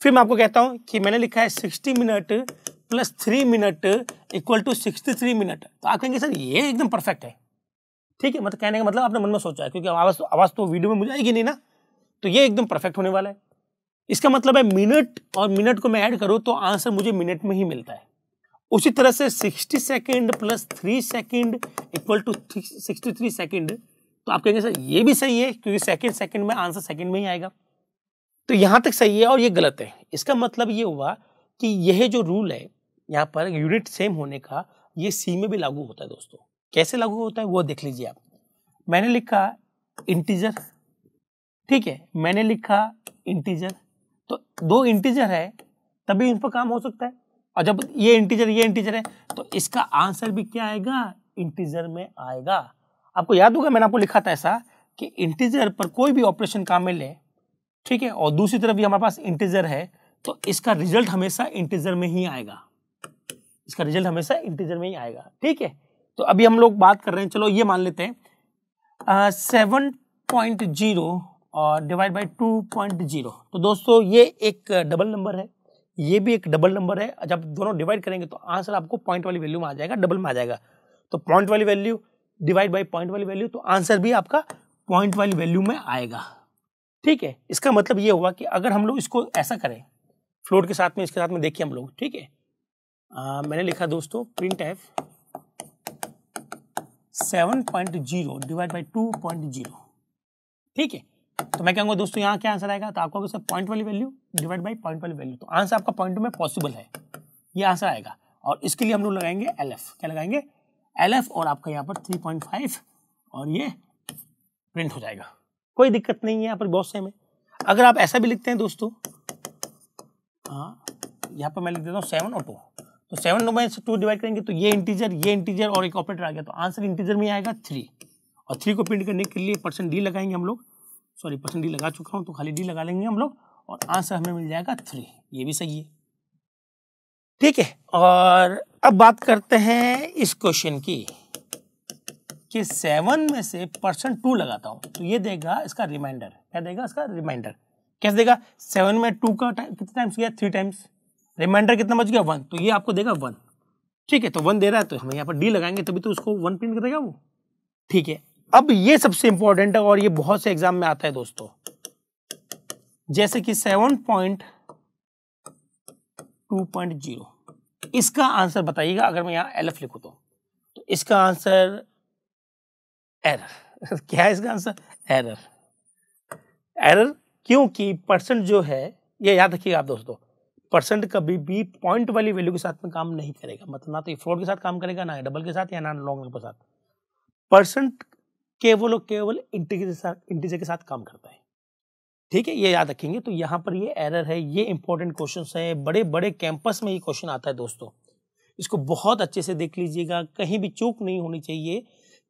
फिर मैं आपको कहता हूं कि मैंने लिखा है 60 minute plus 3 minute equal to 63 minute. तो आप कहेंगे सर ये एकदम परफेक्ट है। ठीक है, मतलब कहने का मतलब आपने मन में सोचा है, क्योंकि आवाज तो वीडियो में मुझे आएगी नहीं ना, तो ये एकदम परफेक्ट होने वाला है। इसका मतलब है मिनट और मिनट को मैं ऐड करूं तो आंसर मुझे मिनट में ही मिलता है। उसी तरह से 60 second plus 3 second equal to 63 second. तो आप कहेंगे सर ये भी सही है, क्योंकि सेकेंड में आंसर सेकेंड में ही आएगा। तो यहां तक सही है और ये गलत है। इसका मतलब ये हुआ कि यह जो रूल है यहाँ पर यूनिट सेम होने का, ये सी में भी लागू होता है दोस्तों। कैसे लागू होता है वो देख लीजिए आप। मैंने लिखा इंटीजर, ठीक है, मैंने लिखा इंटीजर, तो दो इंटीजर है तभी उन पर काम हो सकता है। और जब ये इंटीजर है तो इसका आंसर भी क्या आएगा? इंटीजर में आएगा। आपको याद होगा मैंने आपको लिखा था ऐसा कि इंटीजर पर कोई भी ऑपरेशन काम में ले, ठीक है, और दूसरी तरफ भी हमारे पास इंटीजर है, तो इसका रिजल्ट हमेशा इंटीजर में ही आएगा। इसका रिजल्ट हमेशा इंटीजर में ही आएगा। ठीक है, तो अभी हम लोग बात कर रहे हैं, चलो ये मान लेते हैं 7.0 और डिवाइड बाई 2.0। तो दोस्तों ये एक डबल नंबर है, ये भी एक डबल नंबर है। जब दोनों डिवाइड करेंगे तो आंसर आपको पॉइंट वाली वैल्यू में आ जाएगा, डबल में आ जाएगा। तो पॉइंट वाली वैल्यू डिवाइड बाई पॉइंट वाली वैल्यू, तो आंसर भी आपका पॉइंट वाली वैल्यू में आएगा। ठीक है, इसका मतलब ये हुआ कि अगर हम लोग इसको ऐसा करें फ्लोट के साथ में, इसके साथ में देखिए हम लोग, ठीक है, मैंने लिखा दोस्तों प्रिंट एफ 7.0 डिवाइड बाई 2.0। ठीक है, तो मैं कहूँगा दोस्तों यहाँ क्या आंसर आएगा? तो आपको सर पॉइंट वाली वैल्यू डिवाइड बाई पॉइंट वाली वैल्यू, तो आंसर आपका पॉइंट में पॉसिबल है, ये आंसर आएगा। और इसके लिए हम लोग लगाएंगे LF। क्या लगाएंगे? LF, और आपका यहाँ पर 3.5 और ये प्रिंट हो जाएगा। कोई दिक्कत नहीं है, यहाँ पर बहुत सेम है। अगर आप ऐसा भी लिखते हैं दोस्तों, यहाँ पर मैं लिख देता हूँ 7 और 2, तो 7 में से 2 डिवाइड करेंगे तो ये इंटीजर और एक ऑपरेटर आ गया, तो आंसर इंटीजर में आएगा 3। और 3 को प्रिंट करने के लिए %d लगाएंगे हम लोग, सॉरी %d लगा चुका हूँ तो खाली d लगा लेंगे हम लोग, और आंसर हमें मिल जाएगा 3। ये भी सही है। ठीक है, और अब बात करते हैं इस क्वेश्चन की कि 7 में से %2 लगाता हूँ तो ये देगा इसका रिमाइंडर। क्या देगा? इसका रिमाइंडर। कैसे देगा? 7 में 2 का कितने टाइम्स गया? 3 टाइम्स। रिमाइंडर कितना बच गया? 1, तो ये आपको देगा 1। ठीक है, तो 1 दे रहा है तो हम यहाँ पर d लगाएंगे तभी तो उसको 1 प्रिंट करेगा वो। ठीक है, अब ये सबसे इंपॉर्टेंट है और ये बहुत से एग्जाम में आता है दोस्तों, जैसे कि 7.2.0, इसका आंसर बताइएगा। अगर मैं यहाँ LF लिखूं तो इसका आंसर एरर। क्या है इसका आंसर? एरर। एरर क्योंकि % जो है, ये याद रखिएगा आप दोस्तों, % कभी भी पॉइंट वाली वैल्यू के साथ में काम नहीं करेगा। मतलब ना तो ये फ्लोट के साथ काम करेगा, ना डबल के साथ, या ना लॉन्ग के साथ। % केवल और केवल इंटीजर के साथ काम करता है। ठीक है, ये याद रखेंगे। तो यहाँ पर ये एरर है, ये इंपॉर्टेंट क्वेश्चन है, बड़े बड़े कैंपस में ये क्वेश्चन आता है दोस्तों। इसको बहुत अच्छे से देख लीजिएगा, कहीं भी चूक नहीं होनी चाहिए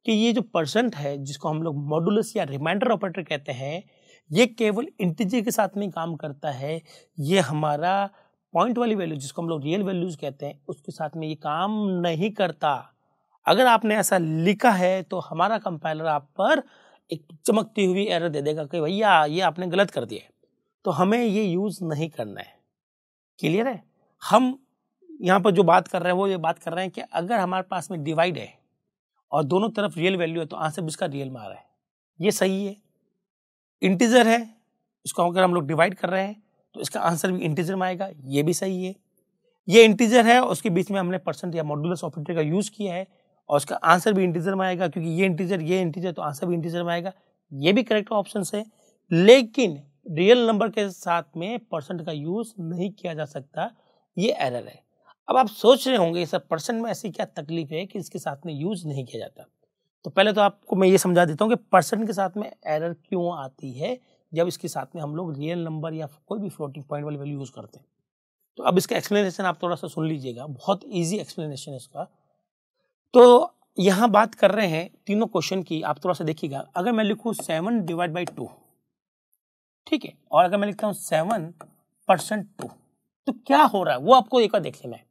कि ये जो % है, जिसको हम लोग मॉडुलस या रिमाइंडर ऑपरेटर कहते हैं, ये केवल इंटीजर के साथ में काम करता है। ये हमारा पॉइंट वाली वैल्यू, जिसको हम लोग रियल वैल्यूज कहते हैं, उसके साथ में ये काम नहीं करता। अगर आपने ऐसा लिखा है तो हमारा कंपाइलर आप पर एक चमकती हुई एरर दे देगा कि भैया ये आपने गलत कर दिया है, तो हमें ये यूज नहीं करना है। क्लियर है? हम यहाँ पर जो बात कर रहे हैं वो ये बात कर रहे हैं कि अगर हमारे पास में डिवाइड है और दोनों तरफ रियल वैल्यू है तो आंसर भी इसका रियल में आ रहा है, ये सही है। इंटीजर है, इसको अगर हम लोग डिवाइड कर रहे हैं तो इसका आंसर भी इंटीजर में आएगा, ये भी सही है। ये इंटीजर है, उसके बीच में हमने % या मॉडुलस ऑपरेटर का यूज किया है और उसका आंसर भी इंटीजर में आएगा, क्योंकि ये इंटीजर तो आंसर भी इंटीजर में आएगा। ये भी करेक्ट ऑप्शन है, लेकिन रियल नंबर के साथ में % का यूज नहीं किया जा सकता, ये एरर है। अब आप सोच रहे होंगे सर % में ऐसी क्या तकलीफ है कि इसके साथ में यूज नहीं किया जाता। तो पहले तो आपको मैं ये समझा देता हूँ कि % के साथ में एरर क्यों आती है जब इसके साथ में हम लोग रियल नंबर या कोई भी फ्लोटिंग पॉइंट वाली वैल्यू यूज करते हैं। तो अब इसका एक्सप्लेनेशन आप थोड़ा सा सुन लीजिएगा, बहुत ईजी एक्सप्लेनेशन है इसका। तो यहाँ बात कर रहे हैं तीनों क्वेश्चन की, आप थोड़ा सा देखिएगा। अगर मैं लिखूँ 7 डिवाइड बाई 2, ठीक है, और अगर मैं लिखता हूँ 7 %2। तो क्या हो रहा है वो आपको एक बार देख लेना है,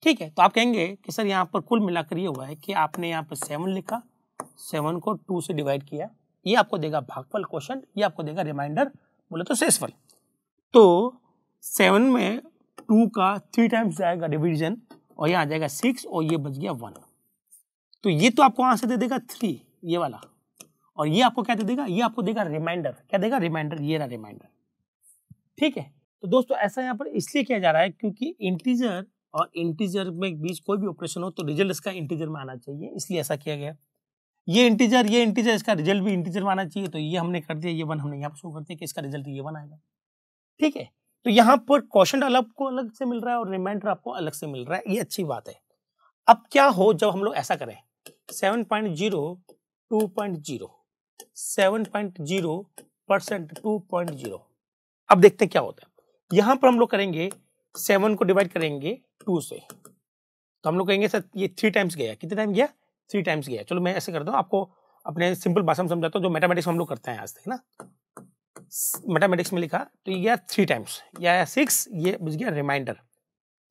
ठीक है। तो आप कहेंगे कि सर यहाँ पर कुल मिलाकर ये हुआ है कि आपने यहाँ पर 7 लिखा, 7 को 2 से डिवाइड किया, ये आपको देगा भागफल क्वोशंट, ये आपको देगा रिमाइंडर बोले तो शेषफल। तो 7 में 2 का 3 टाइम्स जाएगा डिवीजन और यहाँ आ जाएगा 6 और ये बच गया 1। तो ये तो आपको आंसर दे देगा 3 ये वाला, और ये आपको क्या दे देगा, ये आपको देगा रिमाइंडर। क्या देगा? रिमाइंडर। ये रहा रिमाइंडर, ठीक है। तो दोस्तों ऐसा यहाँ पर इसलिए किया जा रहा है क्योंकि इंटीजर और इंटीजर में बीच कोई भी ऑपरेशन हो तो रिजल्ट इसका इंटीजर में आना चाहिए, इसलिए ऐसा किया गया। ये इंटीजर इसका रिजल्ट भी इंटीजर में आना चाहिए, तो ये हमने कर दिया, ये 1 हमने यहाँ पर शो कर दिया कि इसका रिजल्ट ये 1 आएगा, ठीक है। तो यहाँ पर क्वोशंट आपको अलग से मिल रहा है और रिमाइंडर आपको अलग से मिल रहा है, ये अच्छी बात है। अब क्या हो जब हम लोग ऐसा करें 7.0 2.0 7.0% 2.0, अब देखते हैं क्या होता है। यहां पर हम लोग करेंगे 7 को डिवाइड करेंगे 2 से, तो हम लोग कहेंगे सर ये 3 टाइम्स गया, कितने टाइम गया? 3 टाइम्स गया। चलो मैं ऐसे करता हूँ, आपको अपने सिंपल भाषा में समझाता हूँ, जो मैथमेटिक्स हम लोग करते हैं आज तक ना, मैथमेटिक्स में लिखा तो ये गया 3 टाइम्स, या 6, ये बच गया रिमाइंडर,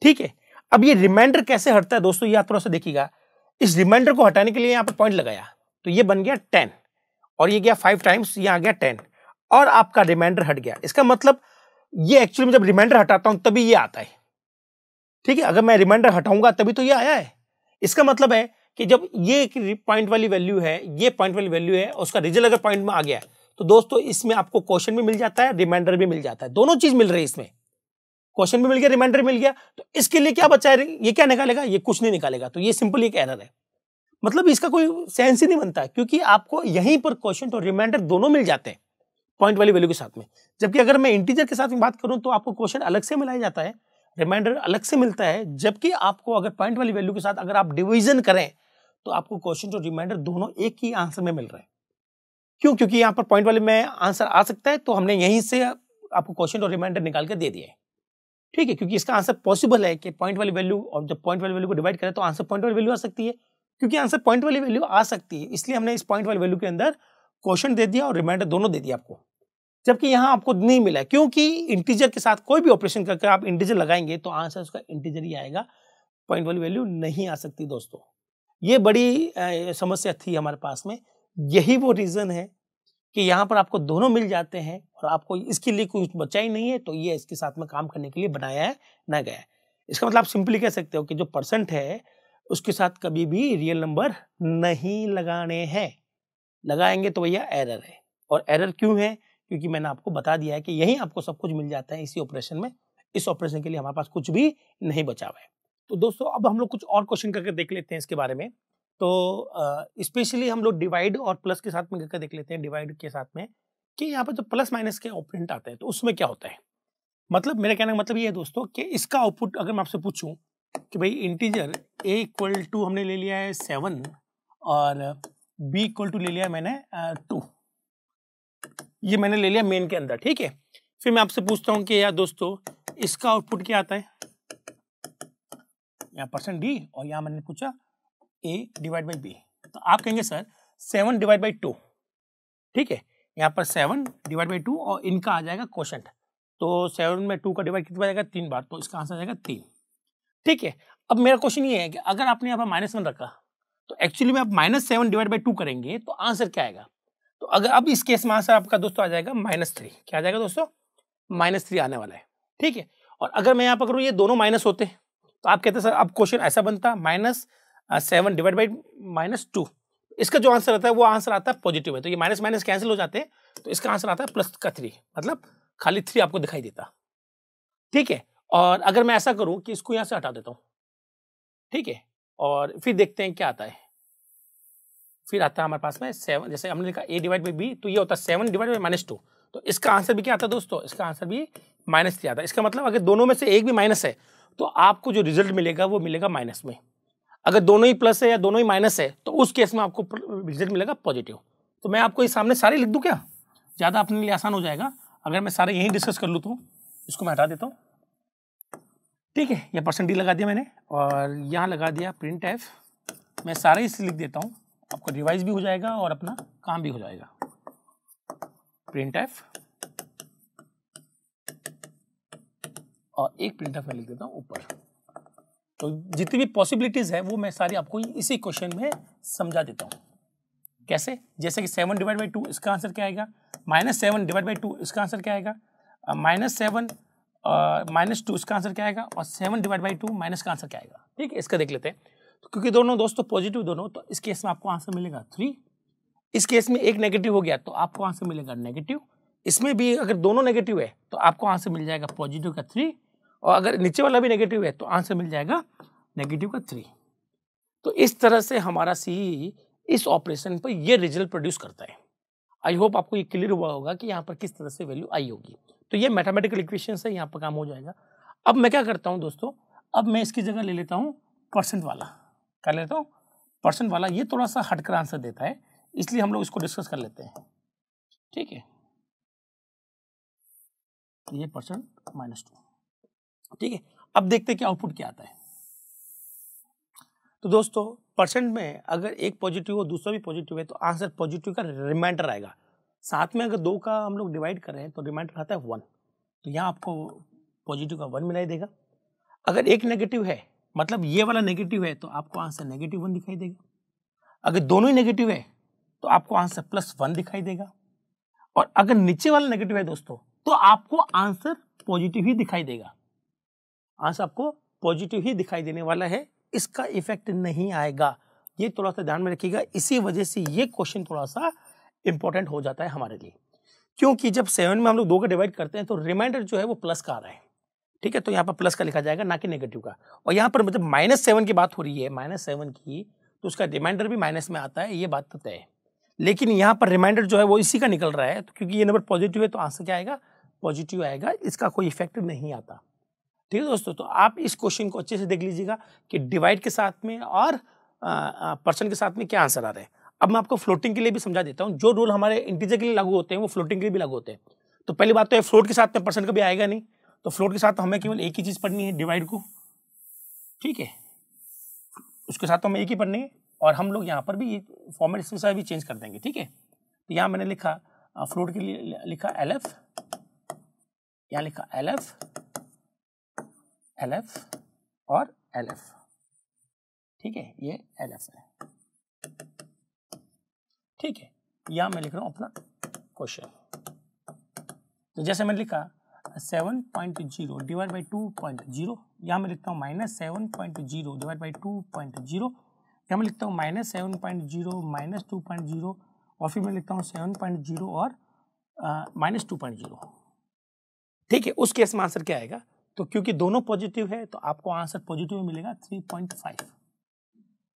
ठीक है। अब ये रिमाइंडर कैसे हटता है दोस्तों, ये आप थोड़ा सा देखिएगा। इस रिमाइंडर को हटाने के लिए यहाँ पर पॉइंट लगाया तो ये बन गया 10 और ये गया 5 टाइम्स, ये आ गया 10 और आपका रिमाइंडर हट गया। इसका मतलब ये एक्चुअली में जब रिमाइंडर हटाता हूं तभी ये आता है, ठीक है। अगर मैं रिमाइंडर हटाऊंगा तभी तो ये आया है। इसका मतलब है कि जब ये पॉइंट वाली वैल्यू है, ये पॉइंट वाली वैल्यू है, उसका रिजल्ट अगर पॉइंट में आ गया तो दोस्तों इसमें आपको क्वोशंट भी मिल जाता है, रिमाइंडर भी मिल जाता है, दोनों चीज मिल रही है इसमें। क्वोशंट भी मिल गया, रिमाइंडर मिल गया, तो इसके लिए क्या बचा है? ये क्या निकालेगा? ये कुछ नहीं निकालेगा। तो ये सिंपल एक एरर है, मतलब इसका कोई सेंस ही नहीं बनता है, क्योंकि आपको यहीं पर क्वोशंट और रिमाइंडर दोनों मिल जाते हैं पॉइंट वाली वैल्यू के साथ में। जबकि अगर मैं इंटीजर के साथ में बात करूं तो आपको क्वोशंट अलग से मिलाया जाता है, रिमाइंडर अलग से मिलता है। जबकि आपको अगर पॉइंट वाली वैल्यू के साथ अगर आप डिवीजन करें तो आपको क्वोशंट और रिमाइंडर दोनों एक ही आंसर में मिल रहे हैं। क्यों? क्योंकि यहाँ पर पॉइंट वाले में आंसर आ सकता है, तो हमने यहीं से आपको क्वोशंट और रिमाइंडर निकाल के दे दिया है, ठीक है। क्योंकि इसका आंसर पॉसिबल है कि पॉइंट वाली वैल्यू, और जब पॉइंट वाली वैल्यू को डिवाइड करें तो आंसर पॉइंट वाली वैल्यू आ सकती है, क्योंकि आंसर पॉइंट वाली वैल्यू आ सकती है, इसलिए हमने इस पॉइंट वाली वैल्यू के अंदर क्वोशंट दे दिया और रिमाइंडर दोनों दे दिया आपको। जबकि यहाँ आपको नहीं मिला, क्योंकि इंटीजर के साथ कोई भी ऑपरेशन करके आप इंटीजर लगाएंगे तो आंसर उसका इंटीजर ही आएगा, पॉइंट वाली वैल्यू नहीं आ सकती दोस्तों। ये बड़ी समस्या थी हमारे पास में। यही वो रीजन है कि यहाँ पर आपको दोनों मिल जाते हैं और आपको इसके लिए कुछ बचा ही नहीं है, तो ये इसके साथ में काम करने के लिए बनाया है ना गया है। इसका मतलब आप सिंपली कह सकते हो कि जो परसेंट है उसके साथ कभी भी रियल नंबर नहीं लगाने हैं, लगाएंगे तो भैया एरर है। और एरर क्यों है? क्योंकि मैंने आपको बता दिया है कि यहीं आपको सब कुछ मिल जाता है इसी ऑपरेशन में। इस ऑपरेशन के लिए हमारे पास कुछ भी नहीं बचा हुआ है। तो दोस्तों अब हम लोग कुछ और क्वेश्चन करके देख लेते हैं इसके बारे में। तो स्पेशली हम लोग डिवाइड और प्लस के साथ में करके देख लेते हैं, डिवाइड के साथ में, कि यहाँ पर जो प्लस माइनस के ऑपरेंट आते हैं तो उसमें क्या होता है। मतलब मेरे कहने का मतलब ये है दोस्तों कि इसका आउटपुट अगर मैं आपसे पूछूं कि भाई इंटीजर a इक्वल टू हमने ले लिया है 7 और b इक्वल टू ले लिया है मैंने 2, ये मैंने ले लिया मेन के अंदर, ठीक है। फिर मैं आपसे पूछता हूँ कि यार दोस्तों इसका आउटपुट क्या आता है, यहाँ परसेंट d और यहाँ मैंने पूछा a डिवाइड बाई b, तो आप कहेंगे सर 7 डिवाइड बाई 2, ठीक है। यहाँ पर 7 डिवाइड बाई 2 और इनका आ जाएगा क्वोशंट, तो 7 में 2 का डिवाइड कितना जाएगा 3 बार, तो इसका आंसर आ जाएगा 3, ठीक है। अब मेरा क्वेश्चन ये है कि अगर आपने यहाँ पर -1 रखा तो एक्चुअली में आप -7 डिवाइड बाई 2 करेंगे तो आंसर क्या आएगा। तो अगर अब इस केस में आंसर आपका दोस्तों आ जाएगा -3, क्या आ जाएगा दोस्तों -3 आने वाला है, ठीक है। और अगर मैं यहाँ पर करूँ ये दोनों माइनस होते तो आप कहते सर अब क्वेश्चन ऐसा बनता -7 डिवाइड बाई -2, इसका जो आंसर आता है वो आंसर आता है पॉजिटिव है, तो ये माइनस माइनस कैंसिल हो जाते हैं, तो इसका आंसर आता है प्लस का 3, मतलब खाली 3 आपको दिखाई देता, ठीक है। और अगर मैं ऐसा करूं कि इसको यहां से हटा देता हूं, ठीक है, और फिर देखते हैं क्या आता है। फिर आता है हमारे पास में 7, जैसे हमने लिखा a डिवाइड बाई b, तो ये होता है 7 डिवाइड बाई -2, तो इसका आंसर भी क्या आता है दोस्तों, इसका आंसर भी -3 आता है। इसका मतलब अगर दोनों में से एक भी माइनस है तो आपको जो रिजल्ट मिलेगा वो मिलेगा माइनस में, अगर दोनों ही प्लस है या दोनों ही माइनस है तो उस केस में आपको रिजल्ट मिलेगा पॉजिटिव। तो मैं आपको ये सामने सारे लिख दूं क्या, ज़्यादा अपने लिए आसान हो जाएगा। अगर मैं सारे यहीं डिस्कस कर लूँ तो इसको मैं हटा देता हूँ, ठीक है। ये % लगा दिया मैंने और यहाँ लगा दिया प्रिंट एफ, मैं सारे इसे लिख देता हूँ, आपको रिवाइज भी हो जाएगा और अपना काम भी हो जाएगा। प्रिंट एफ और एक प्रिंटफ में लिख देता हूँ ऊपर। तो जितनी भी पॉसिबिलिटीज है वो मैं सारी आपको इसी क्वेश्चन में समझा देता हूँ। कैसे? जैसे कि 7 डिवाइड बाई 2 इसका आंसर क्या आएगा, -7 डिवाइड बाई 2 इसका आंसर क्या आएगा, -7 -2 इसका आंसर क्या आएगा, और 7 डिवाइड बाई 2 माइनस का आंसर क्या आएगा। ठीक है, इसका देख लेते हैं। तो क्योंकि दोनों दोस्तों पॉजिटिव दोनों, तो इस केस में आपको आंसर मिलेगा 3। इस केस में एक नेगेटिव हो गया तो आपको आंसर मिलेगा नेगेटिव। इसमें भी अगर दोनों नेगेटिव है तो आपको आंसर मिल जाएगा पॉजिटिव का 3, और अगर नीचे वाला भी नेगेटिव है तो आंसर मिल जाएगा नेगेटिव का 3। तो इस तरह से हमारा सी इस ऑपरेशन पर ये रिजल्ट प्रोड्यूस करता है। आई होप आपको ये क्लियर हुआ होगा कि यहाँ पर किस तरह से वैल्यू आई होगी। तो ये मैथमेटिकल इक्वेशन से यहाँ पर काम हो जाएगा। अब मैं क्या करता हूँ दोस्तों, अब मैं इसकी जगह ले लेता हूँ परसेंट वाला। कर लेता हूँ परसेंट वाला, ये थोड़ा सा हटकर आंसर देता है, इसलिए हम लोग इसको डिस्कस कर लेते हैं। ठीक है, ये %-2। ठीक है, अब देखते हैं कि आउटपुट क्या आता है। तो दोस्तों परसेंट में अगर एक पॉजिटिव हो दूसरा भी पॉजिटिव है तो आंसर पॉजिटिव का रिमाइंडर आएगा। साथ में अगर 2 का हम लोग डिवाइड कर रहे हैं तो रिमाइंडर आता है 1, तो यहाँ आपको पॉजिटिव का 1 मिलाई देगा। अगर एक नेगेटिव है, मतलब ये वाला नेगेटिव है, तो आपको आंसर -1 दिखाई देगा। अगर दोनों ही नेगेटिव है तो आपको आंसर +1 दिखाई देगा। और अगर नीचे वाला नेगेटिव है दोस्तों तो आपको आंसर पॉजिटिव ही दिखाई देगा। आंसर आपको पॉजिटिव ही दिखाई देने वाला है, इसका इफेक्ट नहीं आएगा। ये थोड़ा सा ध्यान में रखिएगा। इसी वजह से ये क्वेश्चन थोड़ा सा इंपॉर्टेंट हो जाता है हमारे लिए, क्योंकि जब 7 में हम लोग 2 का डिवाइड करते हैं तो रिमाइंडर जो है वो प्लस का आ रहा है। ठीक है, तो यहाँ पर प्लस का लिखा जाएगा, ना कि नेगेटिव का। और यहाँ पर मतलब -7 की बात हो रही है, -7 की, तो उसका रिमाइंडर भी माइनस में आता है, ये बात तो तय है। लेकिन यहाँ पर रिमाइंडर जो है वो इसी का निकल रहा है, तो क्योंकि ये नंबर पॉजिटिव है तो आंसर क्या आएगा, पॉजिटिव आएगा, इसका कोई इफेक्ट नहीं आता। ठीक है दोस्तों, तो आप इस क्वेश्चन को अच्छे से देख लीजिएगा कि डिवाइड के साथ में और परसेंट के साथ में क्या आंसर आ रहा है। अब मैं आपको फ्लोटिंग के लिए भी समझा देता हूँ। जो रूल हमारे इंटीजर के लिए लागू होते हैं वो फ्लोटिंग के लिए भी लागू होते हैं। तो पहली बात तो है, फ्लोट के साथ में परसेंट कभी आएगा नहीं, तो फ्लोट के साथ तो हमें केवल एक ही चीज पढ़नी है, डिवाइड को। ठीक है, उसके साथ तो हमें एक ही पढ़नी है, और हम लोग यहाँ पर भी फॉर्मेट इसमें भी चेंज कर देंगे। ठीक है, तो यहाँ मैंने लिखा फ्लोट के लिए लिखा LF, यहाँ लिखा LF और LF। ठीक है, ये LF है। ठीक है, यहाँ मैं लिख रहा हूँ अपना क्वेश्चन। तो जैसे मैंने लिखा 7.0 डिवाइड बाई 2.0, यहाँ मैं लिखता हूँ -7.0 डिवाइड बाई 2.0, यहाँ मैं लिखता हूँ -7.0 -2.0, और फिर मैं लिखता हूँ 7.0 और -2.0। ठीक है, उस केस में आंसर क्या आएगा, तो क्योंकि दोनों पॉजिटिव है तो आपको आंसर पॉजिटिव में मिलेगा 3.5।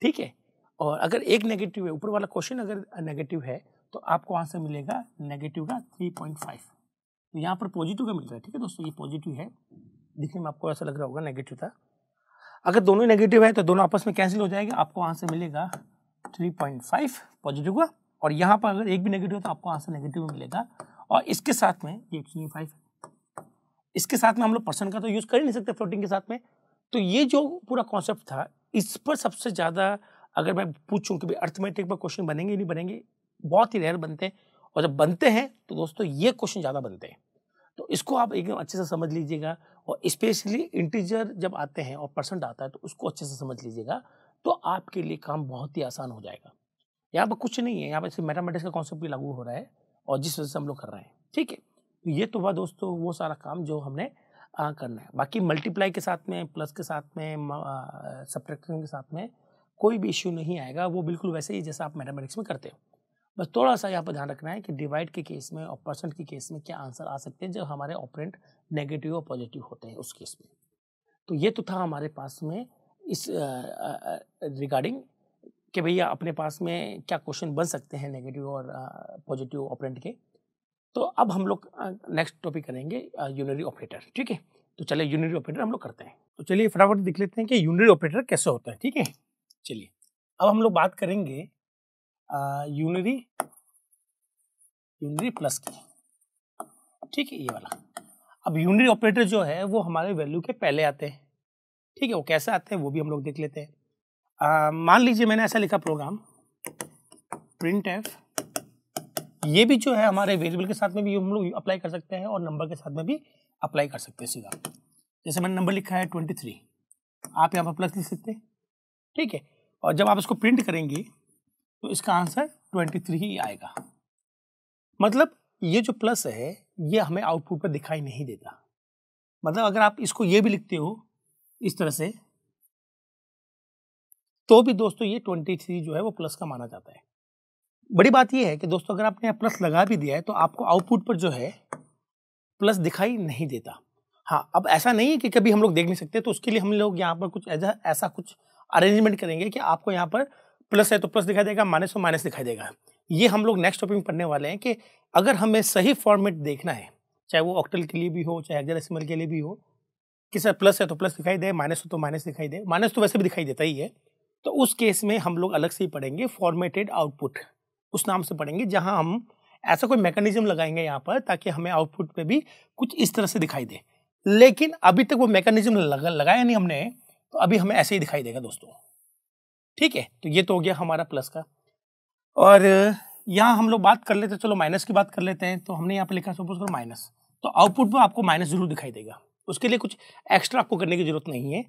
ठीक है, और अगर एक नेगेटिव है, ऊपर वाला क्वेश्चन अगर नेगेटिव है तो आपको आंसर मिलेगा नेगेटिव का 3.5। तो यहाँ पर पॉजिटिव का मिल रहा है। ठीक है दोस्तों, ये पॉजिटिव है, दिखने में आपको ऐसा लग रहा होगा नेगेटिव था। अगर दोनों नेगेटिव है तो दोनों आपस में कैंसिल हो जाएगा, आपको आंसर मिलेगा 3.5 पॉजिटिव का, और यहाँ पर अगर एक भी नेगेटिव है तो आपको आंसर नेगेटिव में मिलेगा। और इसके साथ में ये 5 इसके साथ में हम लोग परसेंट का तो यूज कर ही नहीं सकते फ्लोटिंग के साथ में। तो ये जो पूरा कॉन्सेप्ट था, इस पर सबसे ज्यादा अगर मैं पूछूं कि अर्थमेटिक पर क्वेश्चन बनेंगे नहीं बनेंगे, बहुत ही रेयर बनते हैं, और जब बनते हैं तो दोस्तों ये क्वेश्चन ज्यादा बनते हैं। तो इसको आप एकदम अच्छे से समझ लीजिएगा, और स्पेशली इंटीजर जब आते हैं और परसेंट आता है तो उसको अच्छे से समझ लीजिएगा, तो आपके लिए काम बहुत ही आसान हो जाएगा। यहाँ पर कुछ नहीं है, यहाँ पर सिर्फ मैथमेटिक्स का कॉन्सेप्ट भी लागू हो रहा है, और जिस वजह से हम लोग कर रहे हैं। ठीक है, तो ये तो हुआ दोस्तों वो सारा काम जो हमने करना है। बाकी मल्टीप्लाई के साथ में, प्लस के साथ में, सब्ट्रैक्शन के साथ में कोई भी इश्यू नहीं आएगा, वो बिल्कुल वैसे ही जैसा आप मैथमेटिक्स में करते हो। बस थोड़ा सा यहाँ पर ध्यान रखना है कि डिवाइड के केस में और परसेंट के केस में क्या आंसर आ सकते हैं जब हमारे ऑपरेंट नेगेटिव और पॉजिटिव होते हैं उस केस में। तो ये तो था हमारे पास में इस रिगार्डिंग कि भैया अपने पास में क्या क्वेश्चन बन सकते हैं नेगेटिव और पॉजिटिव ऑपरेंट के। तो अब हम लोग नेक्स्ट टॉपिक करेंगे यूनरी ऑपरेटर। ठीक है, तो चलिए यूनरी ऑपरेटर हम लोग करते हैं। तो चलिए फटाफट देख लेते हैं कि यूनरी ऑपरेटर कैसे होता है। ठीक है, चलिए अब हम लोग बात करेंगे यूनरी प्लस की। ठीक है, ये वाला। अब यूनरी ऑपरेटर जो है वो हमारे वैल्यू के पहले आते हैं। ठीक है, वो कैसे आते हैं वो भी हम लोग देख लेते हैं। मान लीजिए मैंने ऐसा लिखा प्रोग्राम printf, ये भी जो है हमारे वेरिएबल के साथ में भी हम लोग अप्लाई कर सकते हैं और नंबर के साथ में भी अप्लाई कर सकते हैं सीधा। जैसे मैंने नंबर लिखा है 23, आप यहाँ पर प्लस लिख सकते हैं, ठीक है। और जब आप इसको प्रिंट करेंगे तो इसका आंसर 23 ही आएगा। मतलब ये जो प्लस है ये हमें आउटपुट पर दिखाई नहीं देता। मतलब अगर आप इसको ये भी लिखते हो इस तरह से तो भी दोस्तों ये 23 जो है वो प्लस का माना जाता है। बड़ी बात ये है कि दोस्तों अगर आपने प्लस लगा भी दिया है तो आपको आउटपुट पर जो है प्लस दिखाई नहीं देता। हाँ, अब ऐसा नहीं है कि कभी हम लोग देख नहीं सकते, तो उसके लिए हम लोग यहाँ पर कुछ ऐसा कुछ अरेंजमेंट करेंगे कि आपको यहाँ पर प्लस है तो प्लस दिखाई देगा, माइनस तो माइनस दिखाई देगा। ये हम लोग नेक्स्ट टॉपिक में पढ़ने वाले हैं कि अगर हमें सही फॉर्मेट देखना है, चाहे वो ऑक्टल के लिए भी हो चाहे हेक्साडेसिमल के लिए भी हो, कि सर प्लस है तो प्लस दिखाई दे, माइनस हो तो माइनस दिखाई दे, माइनस तो वैसे भी दिखाई देता ही है, तो उस केस में हम लोग अलग से ही पढ़ेंगे फॉर्मेटेड आउटपुट, उस नाम से पढ़ेंगे, जहां हम ऐसा कोई मैकेनिज्म लगाएंगे यहाँ पर ताकि हमें आउटपुट पे भी कुछ इस तरह से दिखाई दे। लेकिन अभी तक वो मैकेनिज्म लगाया नहीं हमने, तो अभी हमें ऐसे ही दिखाई देगा दोस्तों, ठीक है। तो ये तो हो गया हमारा प्लस का। और यहाँ हम लोग बात कर लेते हैं, चलो माइनस की बात कर लेते हैं। तो हमने यहाँ पे लिखा सपोज करो माइनस, तो आउटपुट पर आपको माइनस जरूर दिखाई देगा, उसके लिए कुछ एक्स्ट्रा आपको करने की जरूरत नहीं है।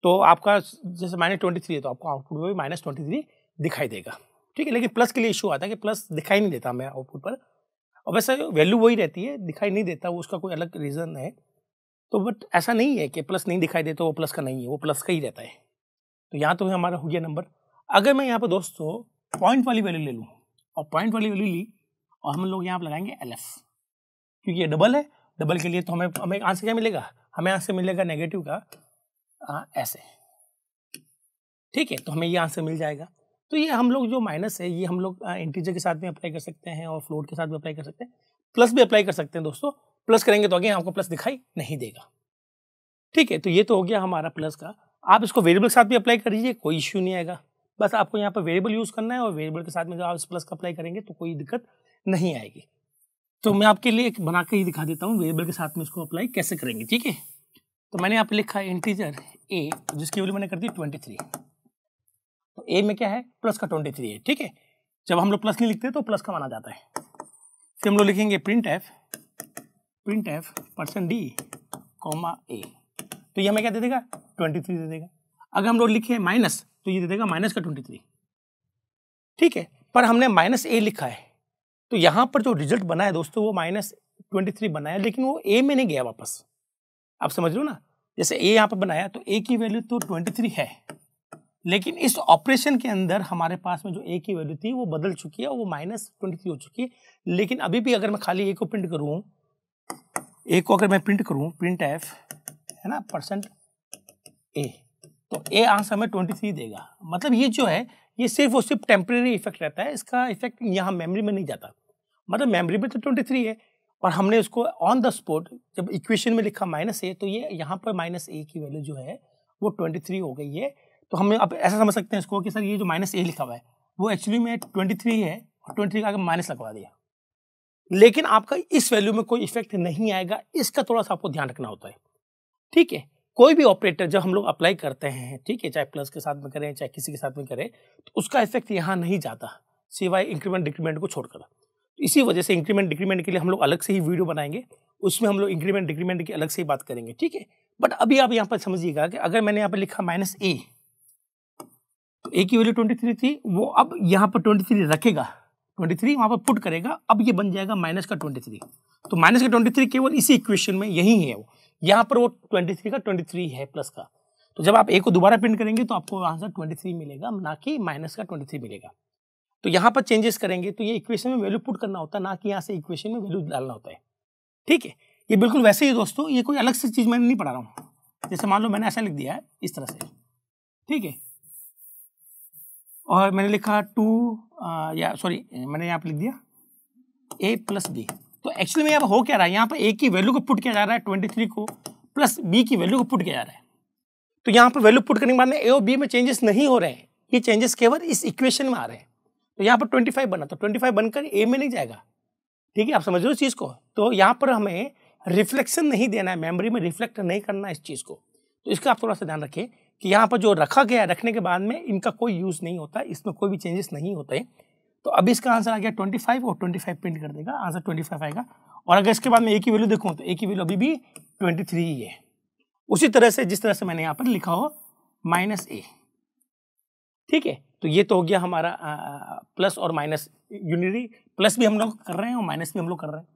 तो आपका जैसे -23 है तो आपको आउटपुट में -23 दिखाई देगा, ठीक है। लेकिन प्लस के लिए इशू आता है कि प्लस दिखाई नहीं देता हमें आउटपुट पर, और वैसे वैल्यू वही रहती है, दिखाई नहीं देता, वो उसका कोई अलग रीज़न है। तो बट ऐसा नहीं है कि प्लस नहीं दिखाई देता वो प्लस का नहीं है, वो प्लस का ही रहता है। तो यहाँ तो हमारा हो गया नंबर। अगर मैं यहाँ पर दोस्तों पॉइंट वाली वैल्यू ले लूँ और पॉइंट वाली वैल्यू ली और हम लोग यहाँ पर लगाएंगे LF, क्योंकि ये डबल है, डबल के लिए तो हमें आंसर क्या मिलेगा, हमें आंसर मिलेगा नेगेटिव का ऐसे, ठीक है। तो हमें ये आंसर मिल जाएगा। तो ये हम लोग जो माइनस है ये हम लोग इंटीजर के साथ भी अप्लाई कर सकते हैं और फ्लोट के साथ भी अप्लाई कर सकते हैं, प्लस भी अप्लाई कर सकते हैं दोस्तों। प्लस करेंगे तो अगेन आपको प्लस दिखाई नहीं देगा, ठीक है। तो ये तो हो गया हमारा प्लस का। आप इसको वेरिएबल के साथ भी अप्लाई करिए, कोई इश्यू नहीं आएगा। बस आपको यहाँ पर वेरिएबल यूज करना है और वेरिएबल के साथ में जब आप इस प्लस का अप्लाई करेंगे तो कोई दिक्कत नहीं आएगी। तो मैं आपके लिए एक बना के ही दिखा देता हूँ वेरिएबल के साथ में इसको अप्लाई कैसे करेंगे, ठीक है। तो मैंने यहाँ पे लिखा है इंटीजर a, जिसकी वैल्यू मैंने कर दी 23। तो a में क्या है, प्लस का 23 है, ठीक है। जब हम लोग प्लस नहीं लिखते तो प्लस का माना जाता है। फिर हम लोग लिखेंगे प्रिंट एफ %d, a, तो ये हमें क्या दे देगा, 23 दे देगा। अगर हम लोग लिखे माइनस तो ये दे देगा माइनस का 23, ठीक है। पर हमने -a लिखा है तो यहाँ पर जो रिजल्ट बना है दोस्तों वो -23 बनाया, लेकिन वो a में नहीं गया वापस। आप समझ लो ना, जैसे a यहाँ पर बनाया तो a की वैल्यू तो 23 है, लेकिन इस ऑपरेशन के अंदर हमारे पास में जो a की वैल्यू थी वो बदल चुकी है, वो -23 हो चुकी है। लेकिन अभी भी अगर मैं खाली a को प्रिंट करूँ, a को अगर मैं प्रिंट करूँ, प्रिंट एफ है ना %a, तो a आंसर में 23 देगा। मतलब ये जो है ये सिर्फ और सिर्फ टेम्परेरी इफेक्ट रहता है, इसका इफेक्ट यहाँ मेमोरी में नहीं जाता। मतलब मेमोरी में तो 23 है और हमने उसको ऑन द स्पॉट जब इक्वेशन में लिखा -a, तो ये यहाँ पर -a की वैल्यू जो है वो 23 हो गई है। तो हमें अब ऐसा समझ सकते हैं इसको कि सर ये जो -a लिखा हुआ है वो एक्चुअली में 23 है और 23 का आगे माइनस लगवा दिया, लेकिन आपका इस वैल्यू में कोई इफेक्ट नहीं आएगा। इसका थोड़ा सा आपको ध्यान रखना होता है, ठीक है। कोई भी ऑपरेटर जब हम लोग अप्लाई करते हैं, ठीक है, चाहे प्लस के साथ में करें चाहे किसी के साथ में करें, तो उसका इफेक्ट यहाँ नहीं जाता सिवाय इंक्रीमेंट डिक्रीमेंट को छोड़कर। इसी वजह से इंक्रीमेंट डिक्रीमेंट के लिए हम लोग अलग से ही वीडियो बनाएंगे, उसमें हम लोग इंक्रीमेंट डिक्रीमेंट की अलग से ही बात करेंगे, ठीक है। बट अभी आप यहाँ पर समझिएगा कि अगर मैंने यहाँ पर लिखा -a, तो a की वैल्यू 23 थी, वो अब यहाँ पर 23 रखेगा, 23 वहाँ पर पुट करेगा, अब ये बन जाएगा माइनस का 23। तो माइनस का 23 केवल इसी इक्वेशन में यही है, वो यहाँ पर वो 23 का 23 है प्लस का। तो जब आप a को दोबारा प्रिंट करेंगे तो आपको आंसर 23 मिलेगा, ना कि माइनस का 23 मिलेगा। तो यहाँ पर चेंजेस करेंगे तो ये इक्वेशन में वैल्यू पुट करना होता है, ना कि यहाँ से इक्वेशन में वैल्यू डालना होता है, ठीक है। ये बिल्कुल वैसे ही दोस्तों, ये कोई अलग से चीज़ मैंने नहीं पढ़ा रहा हूँ। जैसे मान लो मैंने ऐसा लिख दिया है इस तरह से, ठीक है, और मैंने लिखा मैंने यहाँ पर लिख दिया a + b। तो एक्चुअली में यहाँ पर हो क्या रहा है, यहाँ पर a की वैल्यू को पुट किया जा रहा है 23 को, प्लस b की वैल्यू को पुट किया जा रहा है। तो यहाँ पर वैल्यू पुट करने के बाद में a और b में चेंजेस नहीं हो रहे हैं, ये चेंजेस केवल इस इक्वेशन में आ रहे हैं। तो यहाँ पर 25 बना, तो 25 बनकर a में नहीं जाएगा, ठीक है। आप समझ रहे हो इस चीज़ को। तो यहाँ पर हमें रिफ्लेक्शन नहीं देना है, मेमोरी में रिफ्लेक्ट नहीं करना है इस चीज़ को। तो इसका आप थोड़ा सा ध्यान रखें कि यहाँ पर जो रखा गया है, रखने के बाद में इनका कोई यूज़ नहीं होता, इसमें कोई भी चेंजेस नहीं होते। तो अभी इसका आंसर आ गया 25 और 25 प्रिंट कर देगा, आंसर 25 आएगा। और अगर इसके बाद में a की वैल्यू देखूँ तो a की वैल्यू अभी भी 23 ही है। उसी तरह से जिस तरह से मैंने यहाँ पर लिखा हो -a, ठीक है। तो ये तो हो गया हमारा प्लस और माइनस यूनिटरी, प्लस भी हम लोग कर रहे हैं और माइनस भी हम लोग कर रहे हैं।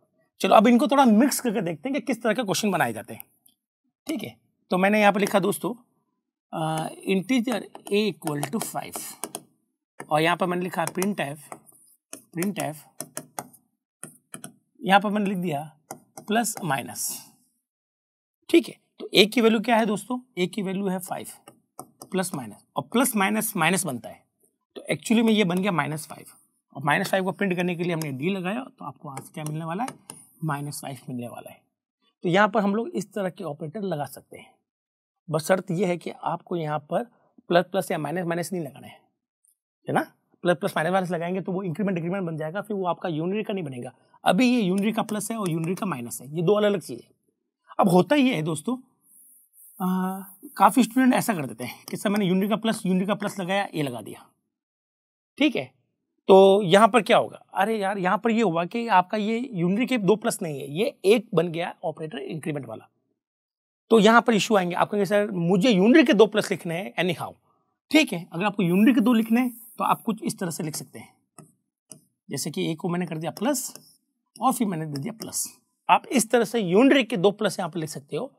चलो अब इनको थोड़ा मिक्स करके देखते हैं कि किस तरह के क्वेश्चन बनाए जाते हैं, ठीक है। तो मैंने यहाँ पर लिखा दोस्तों इंटीजर a इक्वल टू 5 और यहाँ पर मैंने लिखा प्रिंट एफ यहाँ पर मैंने लिख दिया प्लस माइनस, ठीक है। तो a की वैल्यू क्या है दोस्तों, a की वैल्यू है 5 प्लस माइनस, और प्लस माइनस माइनस बनता है, तो एक्चुअली में ये बन गया -5 और -5 को प्रिंट करने के लिए हमने d लगाया, तो आपको आज क्या मिलने वाला है, -5 मिलने वाला है। तो यहाँ पर हम लोग इस तरह के ऑपरेटर लगा सकते हैं, बस शर्त यह है कि आपको यहाँ पर प्लस प्लस या माइनस माइनस नहीं लगाना है ना। प्लस प्लस माइनस माइनस लगाएंगे तो वो इंक्रीमेंट डिक्रीमेंट बन जाएगा, फिर वो आपका यूनिटरी का नहीं बनेगा। अभी ये यूनिटरी का प्लस है और यूनिटरी का माइनस है, ये दो अलग अलग चीज़ें। अब होता ये है दोस्तों, काफ़ी स्टूडेंट ऐसा कर देते हैं कि सर मैंने यूनिटरी का प्लस लगाया, ए लगा दिया, ठीक है। तो यहाँ पर क्या होगा, अरे यार यहाँ पर ये हुआ कि आपका ये यूनिटरी के 2 प्लस नहीं है, ये एक बन गया ऑपरेटर इंक्रीमेंट वाला। तो यहाँ पर इशू आएंगे, आप कहेंगे सर मुझे यूनिटरी के 2 प्लस लिखने हैं एनी हाउ, ठीक है। अगर आपको यूनिटरी के 2 लिखने हैं तो आप कुछ इस तरह से लिख सकते हैं, जैसे कि एक को मैंने कर दिया प्लस और फिर मैंने दे दिया प्लस। आप इस तरह से यूनिटरी के 2 प्लस यहाँ पर लिख सकते हो।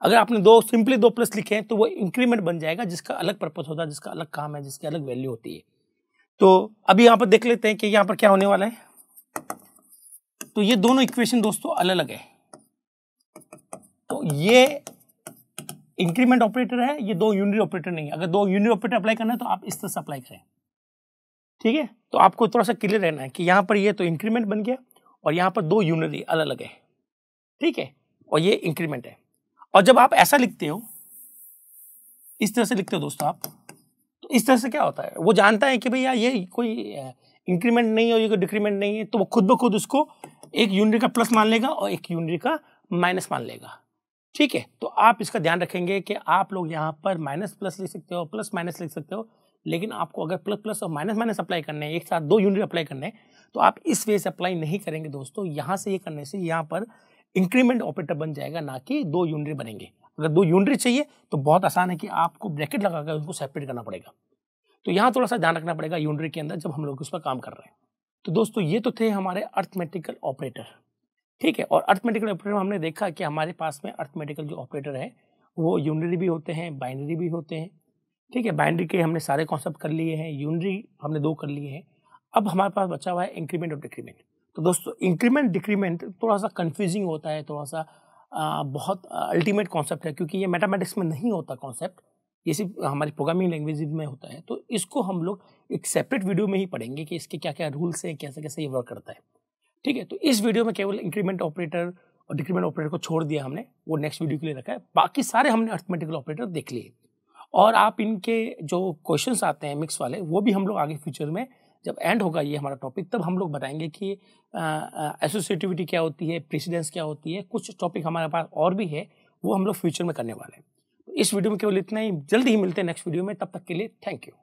अगर आपने सिंपली 2 प्लस लिखे हैं तो वो इंक्रीमेंट बन जाएगा, जिसका अलग पर्पस होता है, जिसका अलग काम है, जिसकी अलग वैल्यू होती है। तो अभी यहाँ पर देख लेते हैं कि यहाँ पर क्या होने वाला है। तो ये दोनों इक्वेशन दोस्तों अलग अलग है, तो ये इंक्रीमेंट ऑपरेटर है, ये 2 यूनिटरी ऑपरेटर नहीं है। अगर 2 यूनिटरी ऑपरेटर अप्लाई करना है तो आप इस तरह से अप्लाई करें, ठीक है। तो आपको थोड़ा सा क्लियर रहना है कि यहाँ पर ये तो इंक्रीमेंट बन गया और यहाँ पर 2 यूनिटरी अलग अलग है, ठीक है, और ये इंक्रीमेंट है। और जब आप ऐसा लिखते हो, इस तरह से लिखते हो दोस्तों आप, तो इस तरह से क्या होता है, वो जानता है कि भैया ये कोई इंक्रीमेंट नहीं है और ये कोई डिक्रीमेंट नहीं है, तो वो खुद ब खुद उसको एक यूनिटरी का प्लस मान लेगा और एक यूनिटरी का माइनस मान लेगा, ठीक है। तो आप इसका ध्यान रखेंगे कि आप लोग यहाँ पर माइनस प्लस लिख सकते हो, प्लस माइनस लिख सकते हो, लेकिन आपको अगर प्लस प्लस और माइनस माइनस अप्लाई करने हैं, एक साथ 2 यूनिट अप्लाई करने हैं, तो आप इस वे से अप्लाई नहीं करेंगे दोस्तों। यहाँ से ये करने से यहाँ पर इंक्रीमेंट ऑपरेटर बन जाएगा, ना कि 2 यूनिट बनेंगे। अगर 2 यूनिट चाहिए तो बहुत आसान है कि आपको ब्रैकेट लगाकर उनको सेपरेट करना पड़ेगा। तो यहाँ थोड़ा सा ध्यान रखना पड़ेगा यूनिट के अंदर जब हम लोग उस पर काम कर रहे हैं। तो दोस्तों ये तो थे हमारे अर्थमेटिकल ऑपरेटर, ठीक है। और अर्थमेटिकल ऑपरेटर में हमने देखा कि हमारे पास में अर्थमेटिकल जो ऑपरेटर है वो यूनिटरी भी होते हैं, बाइनरी भी होते हैं, ठीक है। बाइनरी के हमने सारे कॉन्सेप्ट कर लिए हैं, यूनिटरी हमने 2 कर लिए हैं। अब हमारे पास बचा हुआ है इंक्रीमेंट और डिक्रीमेंट। तो दोस्तों इंक्रीमेंट डिक्रीमेंट थोड़ा सा कंफ्यूजिंग होता है, थोड़ा सा बहुत अल्टीमेट कॉन्सेप्ट है, क्योंकि ये मैथमेटिक्स में नहीं होता कॉन्सेप्ट, ये सिर्फ हमारी प्रोग्रामिंग लैंग्वेज में होता है। तो इसको हम लोग एक सेपरेट वीडियो में ही पढ़ेंगे कि इसके क्या क्या रूल्स हैं, कैसे कैसे ये वर्क करता है, ठीक है। तो इस वीडियो में केवल इंक्रीमेंट ऑपरेटर और डिक्रीमेंट ऑपरेटर को छोड़ दिया हमने, वो नेक्स्ट वीडियो के लिए रखा है। बाकी सारे हमने अर्थमेटिकल ऑपरेटर देख लिए, और आप इनके जो क्वेश्चंस आते हैं मिक्स वाले, वो भी हम लोग आगे फ्यूचर में जब एंड होगा ये हमारा टॉपिक, तब हम लोग बताएंगे कि एसोसिएटिविटी क्या होती है, प्रेसिडेंस क्या होती है, कुछ टॉपिक हमारे पास और भी है, वो हम लोग फ्यूचर में करने वाले हैं। तो इस वीडियो में केवल इतना ही, जल्दी ही मिलते हैं नेक्स्ट वीडियो में, तब तक के लिए थैंक यू।